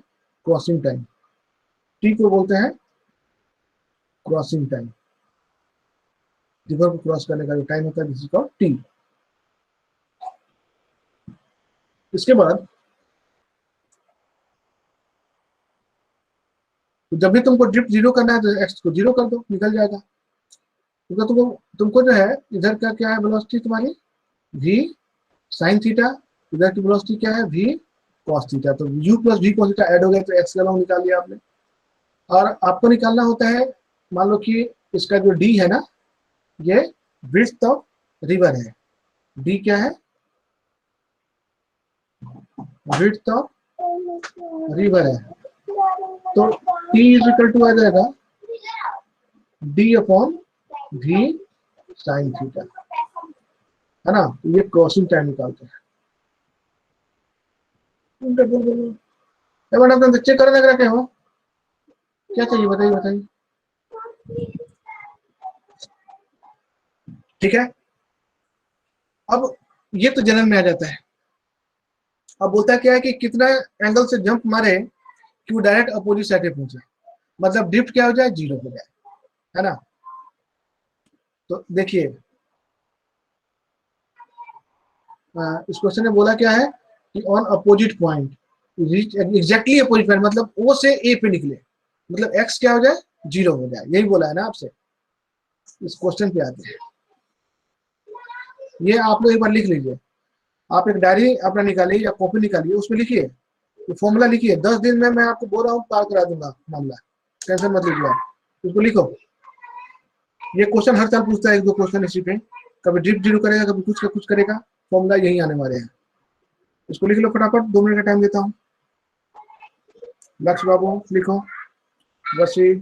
क्रॉसिंग टाइम, टी को बोलते हैं क्रॉसिंग टाइम, रिवर को क्रॉस करने का जो टाइम होता है दिस इज कॉल्ड टी। इसके बाद तो जब भी तुमको ड्रिफ्ट जीरो करना है तो एक्स को जीरो कर दो, निकल जाएगा। तो तुमको जो है इधर का क्या है वेलोसिटी तुम्हारी v साइन थीटा, इधर की वेलोसिटी क्या है v cos थीटा। तो u plus v cos theta add हो गया तो x का लॉन्ग निकाल लिया आपने। और आपको निकालना होता है, मान लो कि इसका जो d है ना, ये विड्थ ऑफ रिवर है, d क्या है? विड्थ ऑफ रिवर है। तो T इज इक्वल टू आ जाएगा D upon V sine theta, है ना। तो ये क्रॉसिंग टाइम निकालते हैं। मैडम चेक कर लग रहा हो, क्या चाहिए बताइए बताइए। ठीक है, अब ये तो जनरल में आ जाता है। अब बोलता क्या है कि कितना एंगल से जंप मारे कि वो डायरेक्ट अपोजिट साइड पे पहुंचे, मतलब ड्रिफ्ट क्या हो जाए, 0 हो जाए, है ना। तो देखिए इस क्वेश्चन ने बोला क्या है कि on opposite point reach exactly opposite point, मतलब ओ से ए पे निकले, मतलब एक्स क्या हो जाए, 0 हो जाए, यही बोला है ना आपसे। इस क्वेश्चन पे आते हैं, ये आप लोग एक बार लिख लीजिए। आप एक डायरी अपना निकालिए या कॉपी निकालिए, उसमें लिखिए, फॉर्मूला लिखिए। 10 दिन में मैं आपको बोल रहा हूँ पार करा दूंगा मामला, टेंशन मत लीजिए आप, उसको लिखो। ये क्वेश्चन हर साल पूछता है, 1-2 क्वेश्चन इसी पे, कभी ड्रिफ्ट 0 करेगा, कभी कुछ का कुछ करेगा, फॉर्मूला यही आने वाले हैं। इसको लिख लो फटाफट, 2 मिनट का टाइम देता हूँ। लक्ष्य बाबू लिखो, वसी,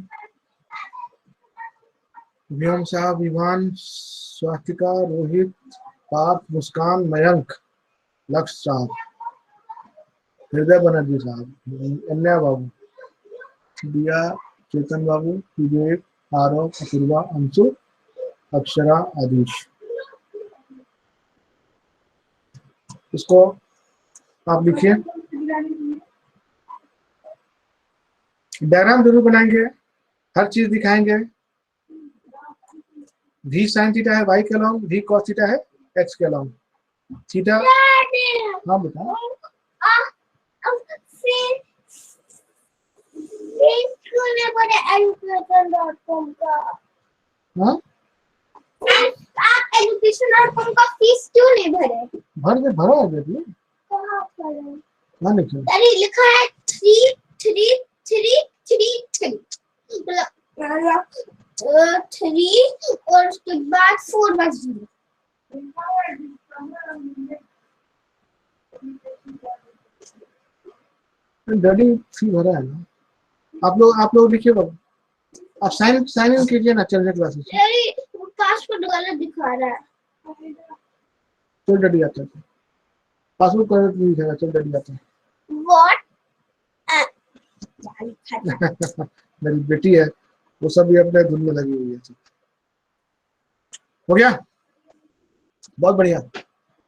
व्योम साहब, विवान, स्वातिका, रोहित, पार्थ, मुस्कान, मयंक, लक्ष्य साहब, हृदय बनर्जी साहब, अन्या बाबू, दिया, चेतन बाबू, विवेक, आरव, अपूर्वा, अंशु, अक्षरा, आदिश। इसको आप लिखिए, डायग्राम जरूर बनाएंगे, हर चीज दिखाएंगे। v sin थीटा है y के अलॉन्ग, v cos थीटा है x के अलॉन्ग, थीटा। हाँ बेटा, हाँ education.com का फीस क्यों नहीं भरे? भरा है बेटी, कहाँ पर है? हाँ लिखो, अरे लिखा है 3 मतलब 3 और उसके बाद 4/0। डैडी फी भरा है ना। आप लोग लिखिए बाबू, आप साइन इन कीजिए ना, चल क्लासेस। अरे पासवर्ड गलत दिखा रहा है। चल डैडी आता है, पासवर्ड गलत नहीं दिखेगा, चल डैडी आता है। What? क्या लिखा था? मेरी बेटी है, वो सब भी अपने धुन में लगी हुई है। हो गया, बहुत बढ़िया।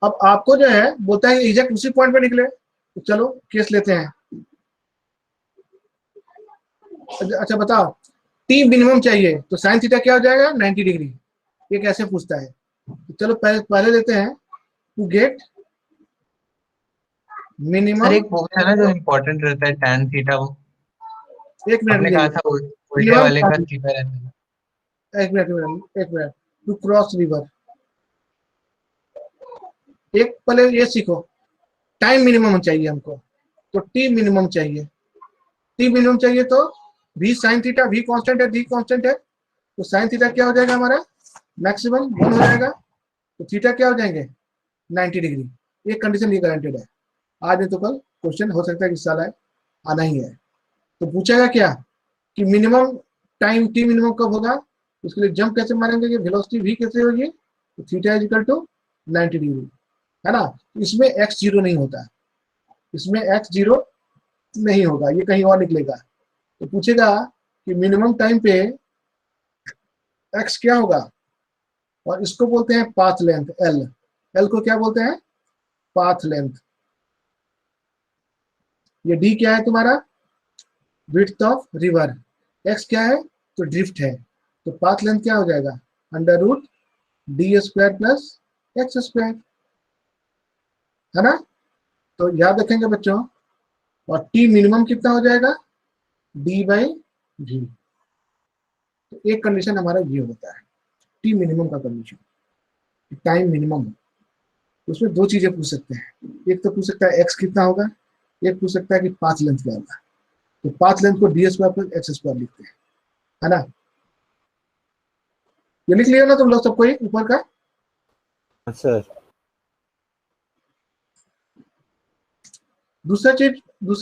अब आपको जो है बोलता है एग्जैक्ट उसी पॉइंट पे निकले, तो चलो केस लेते हैं। अच्छा बताओ, टी मिनिमम चाहिए तो साइन थीटा क्या हो जाएगा, 90 डिग्री। ये कैसे पूछता है, तो चलो पहले लेते हैं टू गेट मिनिमम। सर एक वो है ना जो इम्पोर्टेंट रहता है, tan थीटा, वो एक मिनट आपने कहा था उल्टे वाले का थीटा रहता है। एक मिनट टू क्रॉस रिवर। एक पहले ये सीखो, टाइम मिनिमम चाहिए हमको, तो टी मिनिमम चाहिए। टी मिनिमम चाहिए तो v sine theta, v constant है, d कांस्टेंट है, तो साइन थीटा क्या हो जाएगा हमारा, मैक्सिमम 1 हो जाएगा, तो थीटा क्या हो जाएंगे, 90 डिग्री। ये कंडीशन ये गारंटेड है, आज नहीं तो कल क्वेश्चन हो सकता है कि इस साल आना ही है। तो पूछेगा क्या कि मिनिमम टाइम टी मिनिमम कब होगा, उसके लिए जंप कैसे मारेंगे, कि वेलोसिटी v कैसे होगी, तो theta is equal to 90 degree, है ना। इसमें x 0 नहीं होता, इसमें x 0 नहीं होगा, ये कहीं और निकलेगा। तो पूछेगा कि मिनिमम टाइम पे x क्या होगा, और इसको बोलते हैं पाथ लेंथ l। l को क्या बोलते हैं, पाथ लेंथ। ये d क्या है तुम्हारा, विड्थ ऑफ रिवर, x क्या है तो ड्रिफ्ट है, तो पाथ लेंथ क्या हो जाएगा, √d² प्लस x², है ना। तो याद रखेंगे बच्चों, और t मिनिमम कितना हो जाएगा, d/v। तो एक कंडीशन हमारा ये होता है टी मिनिमम का कंडीशन, टाइम मिनिमम। उसमें 2 चीजें पूछ सकते हैं, एक तो पूछ सकता है x कितना होगा, एक पूछ सकता है कि पाथ लेंथ क्या होगा। तो पाथ लेंथ को d² प्लस x² लिखते हैं, है ना। ये लिख लिया ना तुम लोग सबको, एक ऊपर का। सर दूसरा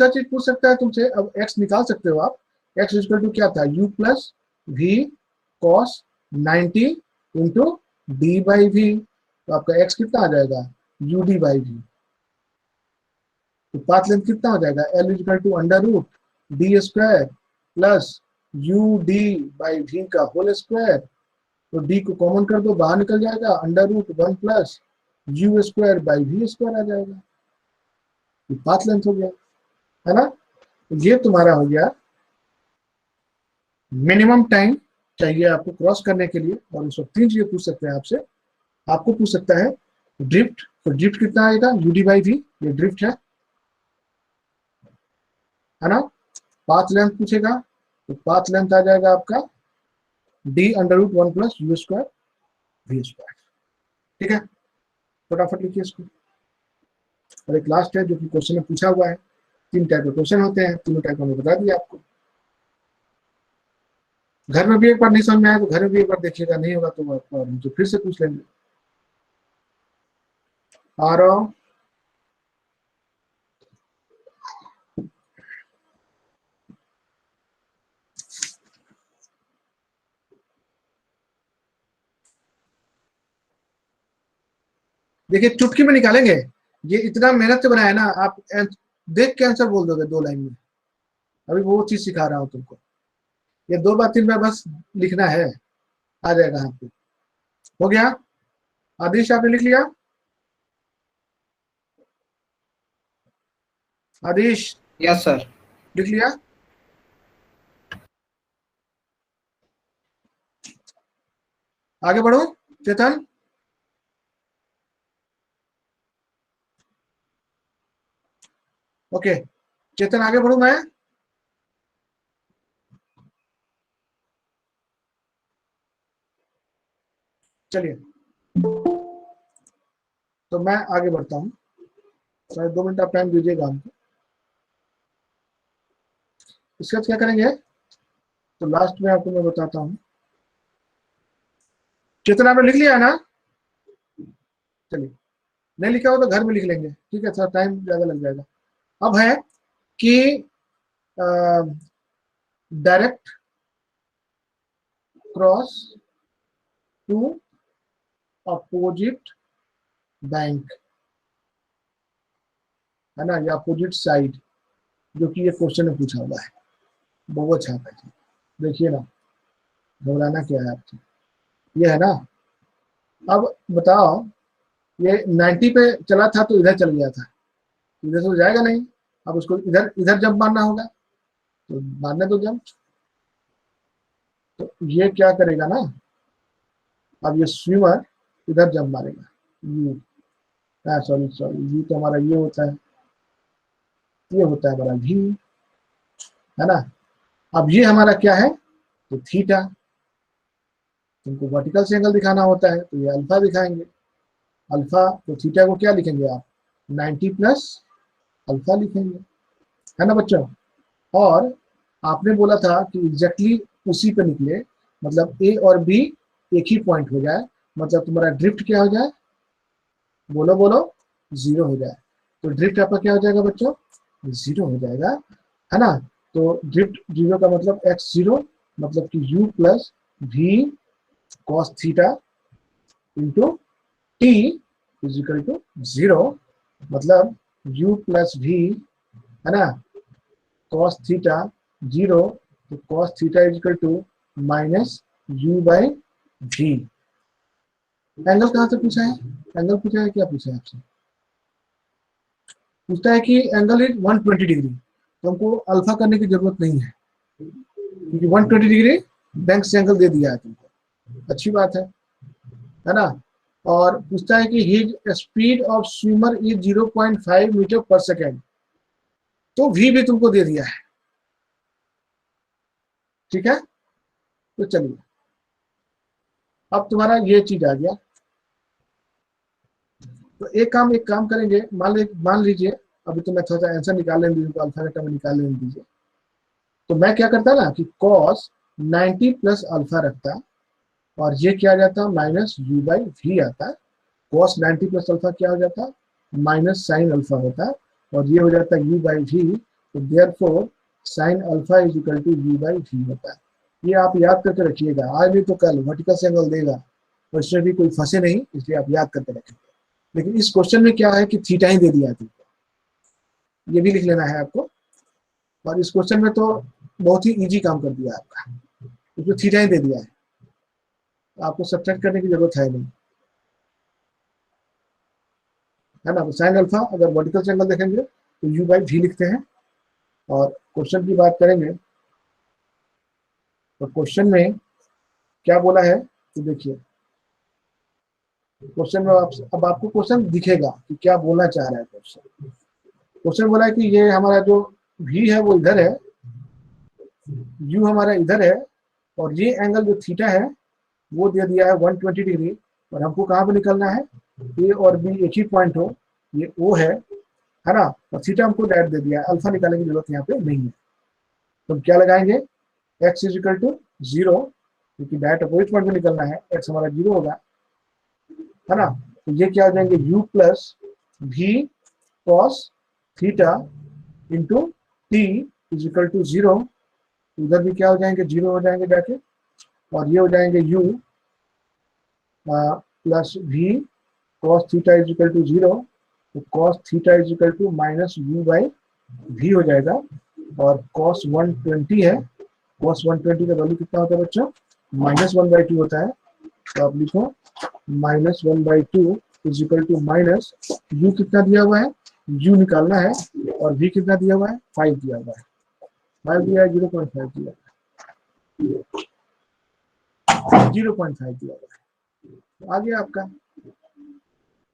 चीज पूछ सकता है तुमसे, अब x निकाल सकते हो आप, x इक्वल टू क्या था, u plus v cos 90 into d by we. तो आपका x कितना आ जाएगा, यू डी बाई वी। तो पाथ लेंथ कितना हो जाएगा, l equal to under root d square plus u d by v का होल स्क्वायर। तो d को कॉमन कर दो, बाहर निकल जाएगा, under root 1 plus you square by v square आ जाएगा। ये पाथ लेंथ हो गया, है ना। तो ये तुम्हारा हो गया मिनिमम टाइम चाहिए आपको क्रॉस करने के लिए। और उस वक्त 3 चीजें पूछ सकते हैं आपसे। आपको पूछ सकता है ड्रिफ्ट, तो ड्रिफ्ट कितना आएगा, यू डी बाई वी, ये ड्रिफ्ट है ना। पाथ लेंथ पूछेगा, तो पाथ लेंथ आ जाएगा आपका D under root 1 plus you square V square. ठीक है, फटाफट लिखिए इसको। और एक लास्ट है जो कि क्वेश्चन में पूछा हुआ है। 3 टाइप के क्वेश्चन होते हैं, तीनों टाइप मैंने बता दिया आपको। घर में भी एक बार नहीं समझ में आया तो घर में भी एक बार देखिएगा, नहीं होगा तो मुझे फिर से पूछ लेंगे। आरव, देखिए चुटकी में निकालेंगे, ये इतना मेहनत से बनाया ना, आप देख के आंसर बोल दोगे 2 लाइन में। अभी वो चीज सिखा रहा हूं तुमको, ये 2 बार 3 बार बस लिखना है, आ जाएगा आपको। हो गया, आदेश आपने लिख लिया, आदेश यस सर। लिख लिया। आगे बढ़ो चेतन। ओके चेतन आगे बढ़ू मैं। चलिए तो मैं आगे बढ़ता हूं, 2 मिनट आप टाइम दीजिएगा हमको। इसके बाद क्या करेंगे, तो लास्ट में आपको मैं बताता हूं। चेतन आपने लिख लिया है ना, चलिए नहीं लिखा हो तो घर में लिख लेंगे, ठीक है, थोड़ा टाइम ज्यादा लग जाएगा। अब है कि direct cross to opposite bank, है ना, या अपोजिट साइड, जो कि ये क्वेश्चन में पूछा हुआ है। बहुत अच्छा है, देखिए ना, घबराना क्या है आपसे, ये है ना। अब बताओ, ये 90 पे चला था तो इधर चल गया था, इधर से तो जाएगा नहीं। अब उसको इधर इधर जंप मारना होगा, तो मारने दो जंप। तो ये क्या करेगा ना, अब ये स्विमर इधर जंप मारेगा, यू, सॉरी यू तो हमारा ये होता है, ये होता है हमारा भी, है ना। अब ये हमारा क्या है, तो थीटा। तुमको वर्टिकल से एंगल दिखाना होता है तो ये अल्फा दिखाएंगे, अल्फा। तो थीटा को क्या लिखेंगे आप, 90 प्लस अल्फा लिखेंगे, है ना बच्चों। और आपने बोला था कि एग्जैक्टली उसी पे निकले, मतलब ए और बी एक ही पॉइंट हो जाए, मतलब तुम्हारा ड्रिफ्ट क्या हो जाए, बोलो बोलो, 0 हो जाए। तो ड्रिफ्ट आपका क्या हो जाएगा बच्चों, 0 हो जाएगा, है ना। तो ड्रिफ्ट 0 का मतलब x 0, मतलब कि u plus V cos theta into T is equal to 0, मतलब u प्लस वी, है ना, कॉस थीटा 0, तो cos theta is equal to minus u by V. Angle कहाँ से पूछा है, एंगल पूछा है, क्या पूछा है आपसे, पूछता है कि एंगल इज 120 डिग्री। तो हमको अल्फा करने की जरूरत नहीं है, क्योंकि 120 डिग्री बैंक से एंगल दे दिया है तुमको, अच्छी बात है ना। और पूछता है कि his speed of swimmer is 0.5 metre पर सेकेंड, तो वी भी तुमको दे दिया है, ठीक है। तो चलिए अब तुम्हारा ये चीज आ गया। तो एक काम करेंगे, मान लीजिए अभी तो मैं थोड़ा सा आंसर निकाल लेने दीजिए, अल्फा का टर्म निकाल लेने दीजिए। तो मैं क्या करता ना कि cos 90 प्लस अल्फा रखता, और ये क्या आ जाता, माइनस u बाई वी आता। cos 90 प्लस अल्फा क्या हो जाता, माइनस साइन अल्फा होता, और ये हो जाता u बाई वी। तो therefore sine alpha is equal to v by v होता है। ये आप याद करके रखिएगा, आज नहीं तो कल वर्टिकल से एंगल देगा तो इसमें भी कोई फंसे नहीं, इसलिए आप याद करके रखेंगे। लेकिन इस क्वेश्चन में क्या है कि थीटा ही दे दिया है, ये भी लिख लेना है आपको। और इस क्वेश्चन में तो बहुत ही इजी काम कर दिया आपका, इसमें थीटा ही दे दिया है, आपको सब्ट्रैक्ट करने की जरूरत है नहीं, है ना। साइन अल्फा अगर वर्टिकल से एंगल देखेंगे तो u बाई v लिखते हैं। और क्वेश्चन की बात करेंगे तो क्वेश्चन में क्या बोला है तो देखिए, क्वेश्चन में अब आपको क्वेश्चन दिखेगा कि क्या बोलना चाह रहा है। क्वेश्चन बोला है कि ये हमारा जो v है वो इधर है, u हमारा इधर है, और ये एंगल जो थीटा है वो दे दिया है 120 डिग्री, और हमको कहाँ पे निकलना है, a और b एक ही पॉइंट हो, ये o है ना, और थीटा हमको डायरेक्ट दे दिया है, अल्फा निकालने की जरूरत यहाँ पे नहीं है। तो हम क्या लगाएंगे, x इज इक्वल टू 0, क्योंकि डायरेक्ट अपोजिट पॉइंट में निकलना है, x हमारा 0 होगा, है ना। तो ये क्या हो जाएंगे, u plus v cos theta into t is equal to 0, इधर भी क्या हो जाएंगे, 0 हो जाएंगे जाके, और ये हो जाएंगे u plus v cos theta is equal to 0, तो cos theta is equal to minus u by v हो जाएगा। और cos 120 है, cos 120 का वैल्यू कितना होता है बच्चों, -1/2 होता है। तो आप लिखो -1/2 is equal to minus u कितना दिया हुआ है, u निकालना है, और v कितना दिया हुआ है, 5 दिया हुआ है, 5 दिया है, 0.5 दिया है, 0.5 दिया हुआ है, तो आ गया आपका,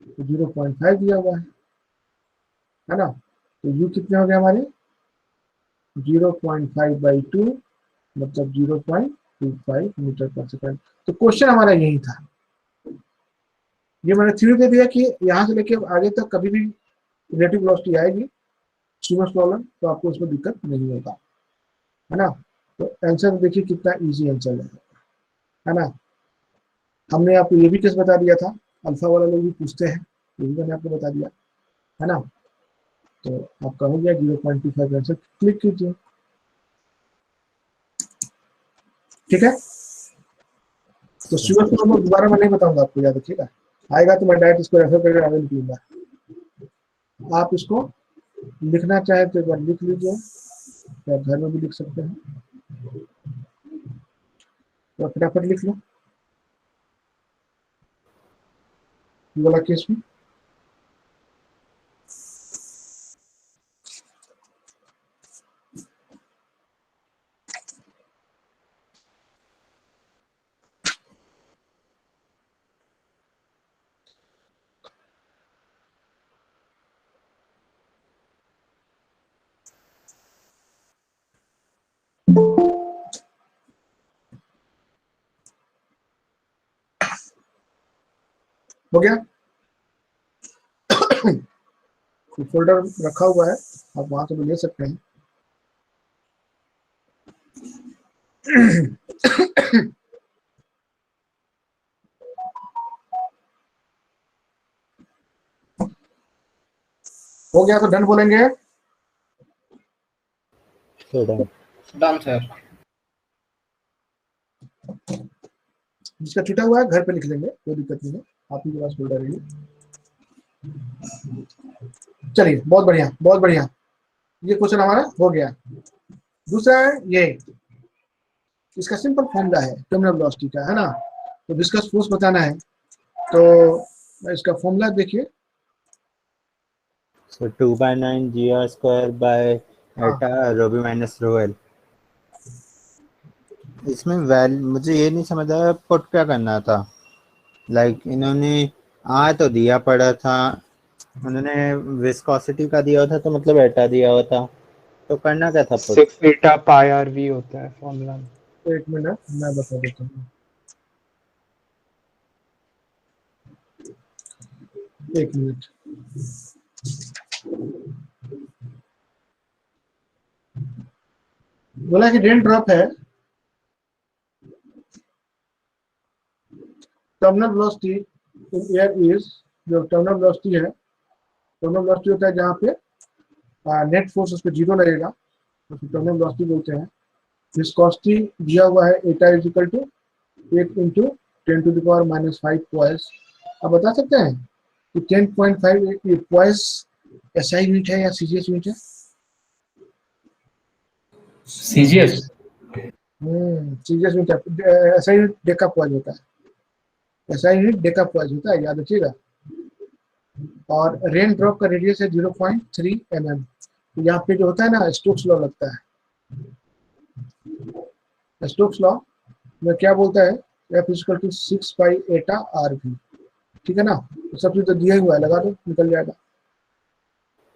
तो 0.5 दिया हुआ है ना। तो u कितने हो गए हमारे, 0.5/2 मतलब 0.25 मीटर पर सेकंड। तो क्वेश्चन हमारा यही था, ये मैंने थ्योरी दे दिया कि यहाँ से लेके आगे तक कभी भी रिलेटिव वेलोसिटी आएगी स्टीनर्स प्रॉब्लम, तो आपको उसमें दिक्कत नहीं होगा, है ना। तो आंसर देखिए कितना इजी आंसर है ना। हमने आपको ये भी केस बता दिया था, अल्फा वाला लोग भी पूछते हैं, ये भी मैंने आपको बता दिया, है ना। तो आपका हो गया 0.25 आंसर, क्लिक कीजिए, ठीक है। तो स्टीनर्स प्रॉब्लम दोबारा मैं नहीं बताऊंगा आपको, याद रखिएगा, आएगा तो मैं डायरेक्ट इसको रेफर करके आगे निकलूंगा। आप इसको लिखना चाहे तो एक बार लिख लीजिए, या घर में भी लिख सकते हैं, तो फटाफट लिख लो ये वाला केस में। हो गया, फोल्डर रखा हुआ है, आप वहां से भी ले सकते हैं। हो गया तो डन बोलेंगे, डन सर। जिसका छूटा हुआ है घर पे लिख लेंगे, कोई दिक्कत नहीं है, आप ही के पास फोल्डर है। चलिए बहुत बढ़िया बहुत बढ़िया, ये क्वेश्चन हमारा हो गया। दूसरा है ये, इसका सिंपल फॉर्मूला है टर्मिनल वेलोसिटी का, है ना। तो विस्कस फोर्स बताना है, तो इसका फॉर्मूला देखिए, So 2/9 gr² by eta rho v minus rho l। इसमें मुझे ये नहीं समझ आया पुट क्या करना था, लाइक इन्होंने तो दिया पड़ा था, उन्होंने विस्कोसिटी का दिया था, तो मतलब एटा दिया हुआ था, तो करना क्या था पुट। 6 eta pi rv होता है फॉर्मूला में। एक मिनट मैं बता देता हूँ, एक मिनट। बोला कि रेन ड्रॉप है, terminal velocity in air is, जो टर्मिनल वेलोसिटी है, टर्मिनल वेलोसिटी होता है जहाँ पे नेट फोर्स उस पर 0 लगेगा, उसको टर्मिनल वेलोसिटी बोलते हैं। विस्कोसिटी दिया हुआ है eta is equal to 8 into 10⁻⁻5 poise. आप बता सकते हैं कि 10.5 ये पॉइस एसआई यूनिट है या सीजीएस यूनिट है? सीजीएस। सीजीएस यूनिट है। एसआई यूनिट डेका पॉइस होता है, एसआई यूनिट डेका पॉइस होता है, याद रखिएगा। और रेन ड्रॉप का रेडियस है 0.3 mm। तो यहाँ पे जो होता है ना स्टोक्स लॉ लगता है। स्टोक्स लॉ में क्या बोलता है, F = 6 पाई एटा RV, ठीक है ना। तो सब चीज तो दिया हुआ है, लगा दो निकल जाएगा।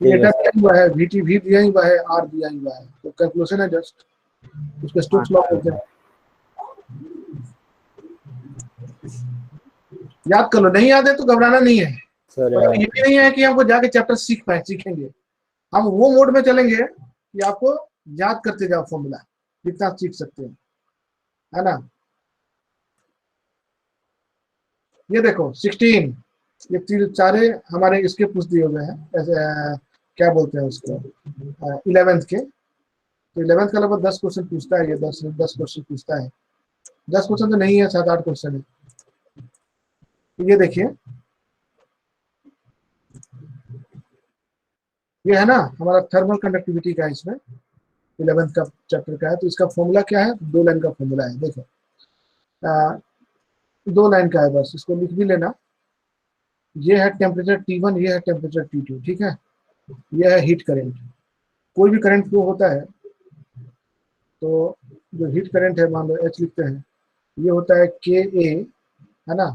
एटा दिया हुआ है, VT भी दिया हुआ है, R दिया हुआ है, तो कैलकुलेशन है जस्ट, उसके स्टोक्स लॉ बोलते हैं। याद कर लो, नहीं याद है तो घबराना नहीं है। और ये भी नहीं है कि हमको जाके चैप्टर सीखेंगे, हम वो मोड में चलेंगे कि आपको याद करते जाओ फॉर्मूला, जितना सीख सकते हैं, है ना। ये देखो 16, ये तीन सारे हमारे इसके पूछ दिए हुए हैं, ऐसे क्या बोलते हैं उसको 11th के। तो 11th का लगभग 10 क्वेश्चन पूछता है, ये 10 क्वेश्चन पूछता है। 10 क्वेश्चन तो नहीं है, 7-8 क्वेश्चन है। ये देखिए, ये है ना हमारा थर्मल कंडक्टिविटी का, इसमें 11th का चैप्टर का है। तो इसका फॉर्मूला क्या है, 2 लाइन का फॉर्मूला है। देखो 2 लाइन का है, बस इसको लिख भी लेना। ये है टेम्परेचर T1, ये है टेम्परेचर T2, ठीक है। ये है हीट करंट। कोई भी करंट फ्लो होता है तो जो हीट करंट है, मान लो H लिखते हैं, ये होता है KA, है ना।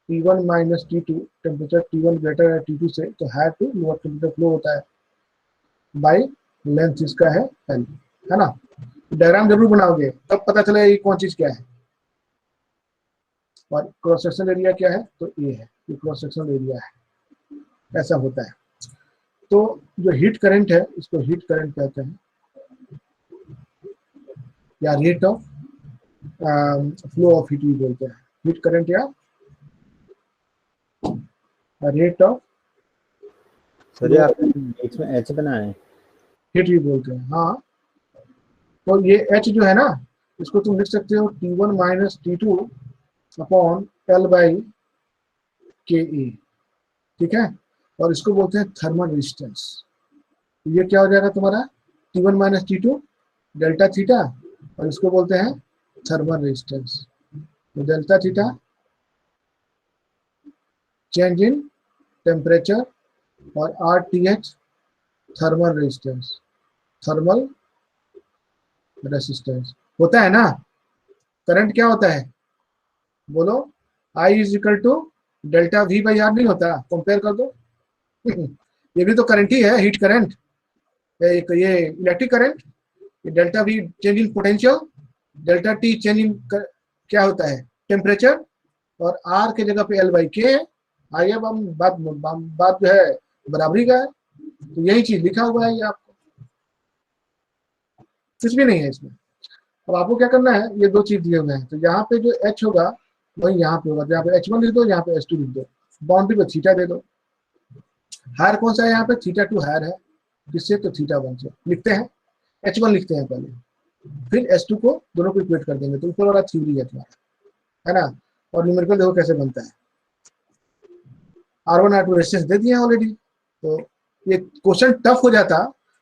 T1 minus T2, temperature T1 greater है T2 से, तो higher to lower temperature flow होता है, बाई लेंथ इसका है L, है ना। डायग्राम जरूर बनाओगे, तब पता चलेगा ये कौन चीज क्या है। और क्रॉस सेक्शन एरिया क्या है, तो ये है, ये क्रॉस सेक्शन एरिया है, ऐसा होता है। तो जो हीट करंट है, इसको हीट करंट कहते हैं, या rate of flow of heat भी बोलते हैं। हीट करंट या रेट ऑफ एच बना है, हीट भी बोलते हैं, हाँ। तो ये H जो है ना, इसको तुम लिख सकते हो T1 minus T2 upon L/KE, ठीक है। और इसको बोलते हैं थर्मल रेजिस्टेंस। ये क्या हो जाएगा तुम्हारा, T1 minus T2 delta theta, और इसको बोलते हैं थर्मल रेजिस्टेंस। तो delta theta change in temperature, और RTH thermal resistance, thermal resistance होता है ना। करंट क्या होता है, बोलो, I = डेल्टा V/R नहीं होता, कंपेयर कर दो। ये भी तो करंट ही है, हीट करंट। ये इलेक्ट्रिक करंट, ये delta V change in potential, delta T change in क्या होता है, टेम्परेचर, और R के जगह पे L/K है। आइए अब हम बात जो है बराबरी का है, तो यही चीज लिखा हुआ है, ये आपको कुछ भी नहीं है इसमें। अब आपको क्या करना है, ये 2 चीज दिए हुए हैं, तो यहाँ पे जो H होगा वही यहाँ पे होगा। यहाँ पे H1 लिख दो, यहाँ पे H2 लिख दो, बाउंड्री पे थीटा दे दो। हायर कौन सा है यहाँ पे, θ2 हायर है, किससे, तो θ1 से। लिखते हैं H1 लिखते हैं पहले, फिर H2 को दोनों को इक्वेट कर देंगे, तो ऊपर वाला थ्योरी है तुम्हारा, है ना। और न्यूमेरिकल देखो कैसे बनता है। R1 R2 रेजिस्टेंस दे दिए ऑलरेडी। तो ये क्वेश्चन टफ हो जाता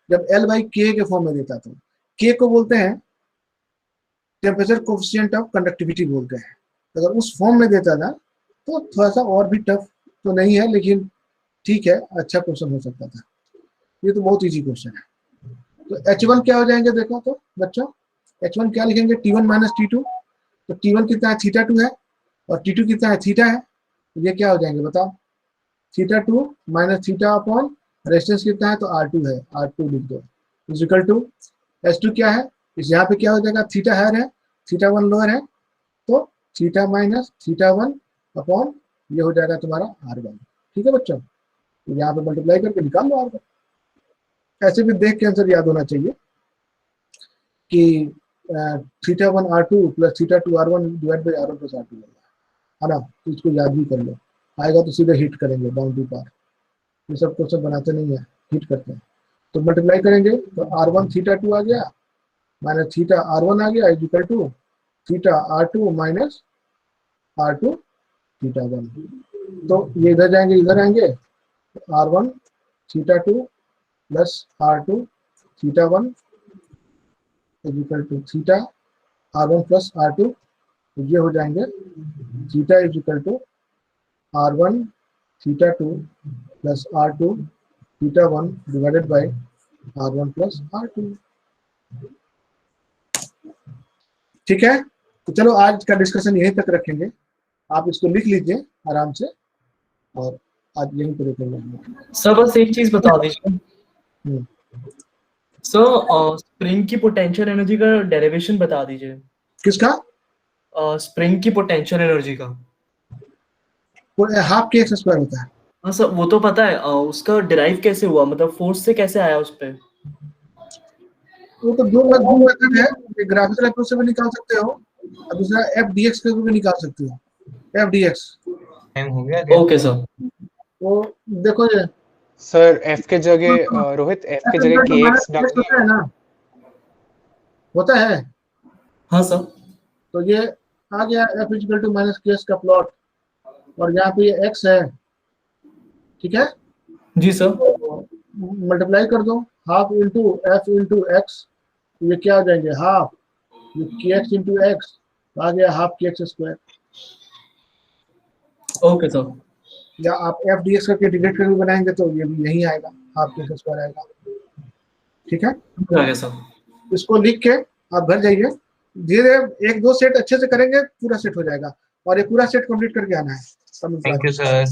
जब L/K के फॉर्म में देता था। K को बोलते हैं टेम्परेचर कोफिशिएंट ऑफ कंडक्टिविटी बोलते हैं। अगर उस फॉर्म में देता था तो थोड़ा सा और भी टफ तो नहीं है, लेकिन ठीक है, अच्छा क्वेश्चन हो सकता था। ये तो बहुत इजी क्वेश्चन है। तो H1 क्या हो जाएंगे, देखो तो बच्चों, H1 क्या लिखेंगे, T1 माइनस T2। तो T1 कितना है, θ2 है, और T2 कितना है, थीटा है। तो ये क्या हो जाएंगे बताओ, θ2 माइनस थीटा अपॉन रेजिस्टेंस कितना है, तो R2 है, R2 लिख दो, इज इक्वल टू H2 क्या है, इस यहाँ पे क्या हो जाएगा, थीटा हायर है, θ1 लोअर है, तो थीटा माइनस θ1 अपॉन ये हो जाएगा तुम्हारा R1। ठीक है बच्चों, तो यहाँ पे मल्टीप्लाई करके निकाल लो R1। ऐसे भी देख के आंसर याद होना चाहिए कि θ1 R2 plus θ2 R1 divide by R1 plus R2 है ना। तो इसको याद भी कर लो, आएगा तो सीधे हिट करेंगे बाउंड्री पार। ये सब क्वेश्चन बनाते नहीं है, हिट करते हैं। तो मल्टीप्लाई करेंगे तो r1 थीटा 2 आ गया माइनस थीटा r1 आ गया is equal to theta r2 minus r2 theta 1। तो ये इधर जाएंगे इधर आएंगे r1 theta 2 plus r2 theta 1 is equal to theta r1 plus r2, तो ये हो जाएंगे theta is equal to r1 theta 2 plus r2 theta 1 divided by r1 plus r2। ठीक है, तो चलो आज का डिस्कशन यहीं तक रखेंगे, आप इसको लिख लीजिए आराम से और आज यहीं पर रुकेंगे। सर बस एक चीज बता दीजिए हम्म। सर, स्प्रिंग की पोटेंशियल एनर्जी का डेरिवेशन बता दीजिए। किसका? स्प्रिंग की पोटेंशियल एनर्जी का। हाफ के एक्स स्क्वायर होता है। हाँ सर, वो तो पता है, उसका डिराइव कैसे हुआ, मतलब फोर्स से कैसे आया उस पे? वो तो दो मेथड है, एक ग्राफिकल अप्रोच से भी निकाल सकते हो और दूसरा एफ डी एक्स के भी निकाल सकते हो। एफ डी एक्स टाइम हो गया क्या? Okay sir. वो देखो ये सर एफ के जगह रोहित एफ के जगह के एक्स होता है ना, होता है। हाँ सर। तो ये आ गया F is equal to minus K X का प्लॉट और यहाँ पे ये एक्स है, ठीक है जी सर। मल्टीप्लाई कर दो half into F into x, ये क्या आ जाएंगे हाफ ये के एक्स इंटू एक्स, आ गया हाफ के एक्स स्क्वायर। Okay sir. या आप एफ डी एक्स करके इंटीग्रेट करके बनाएंगे तो ये भी यही आएगा, हाफ के एक्स स्क्वायर आएगा। ठीक है, आगे सर। इसको लिख के आप घर जाइए, धीरे एक दो सेट अच्छे से करेंगे पूरा सेट हो जाएगा और ये पूरा सेट कंप्लीट करके आना है। Thank you sir.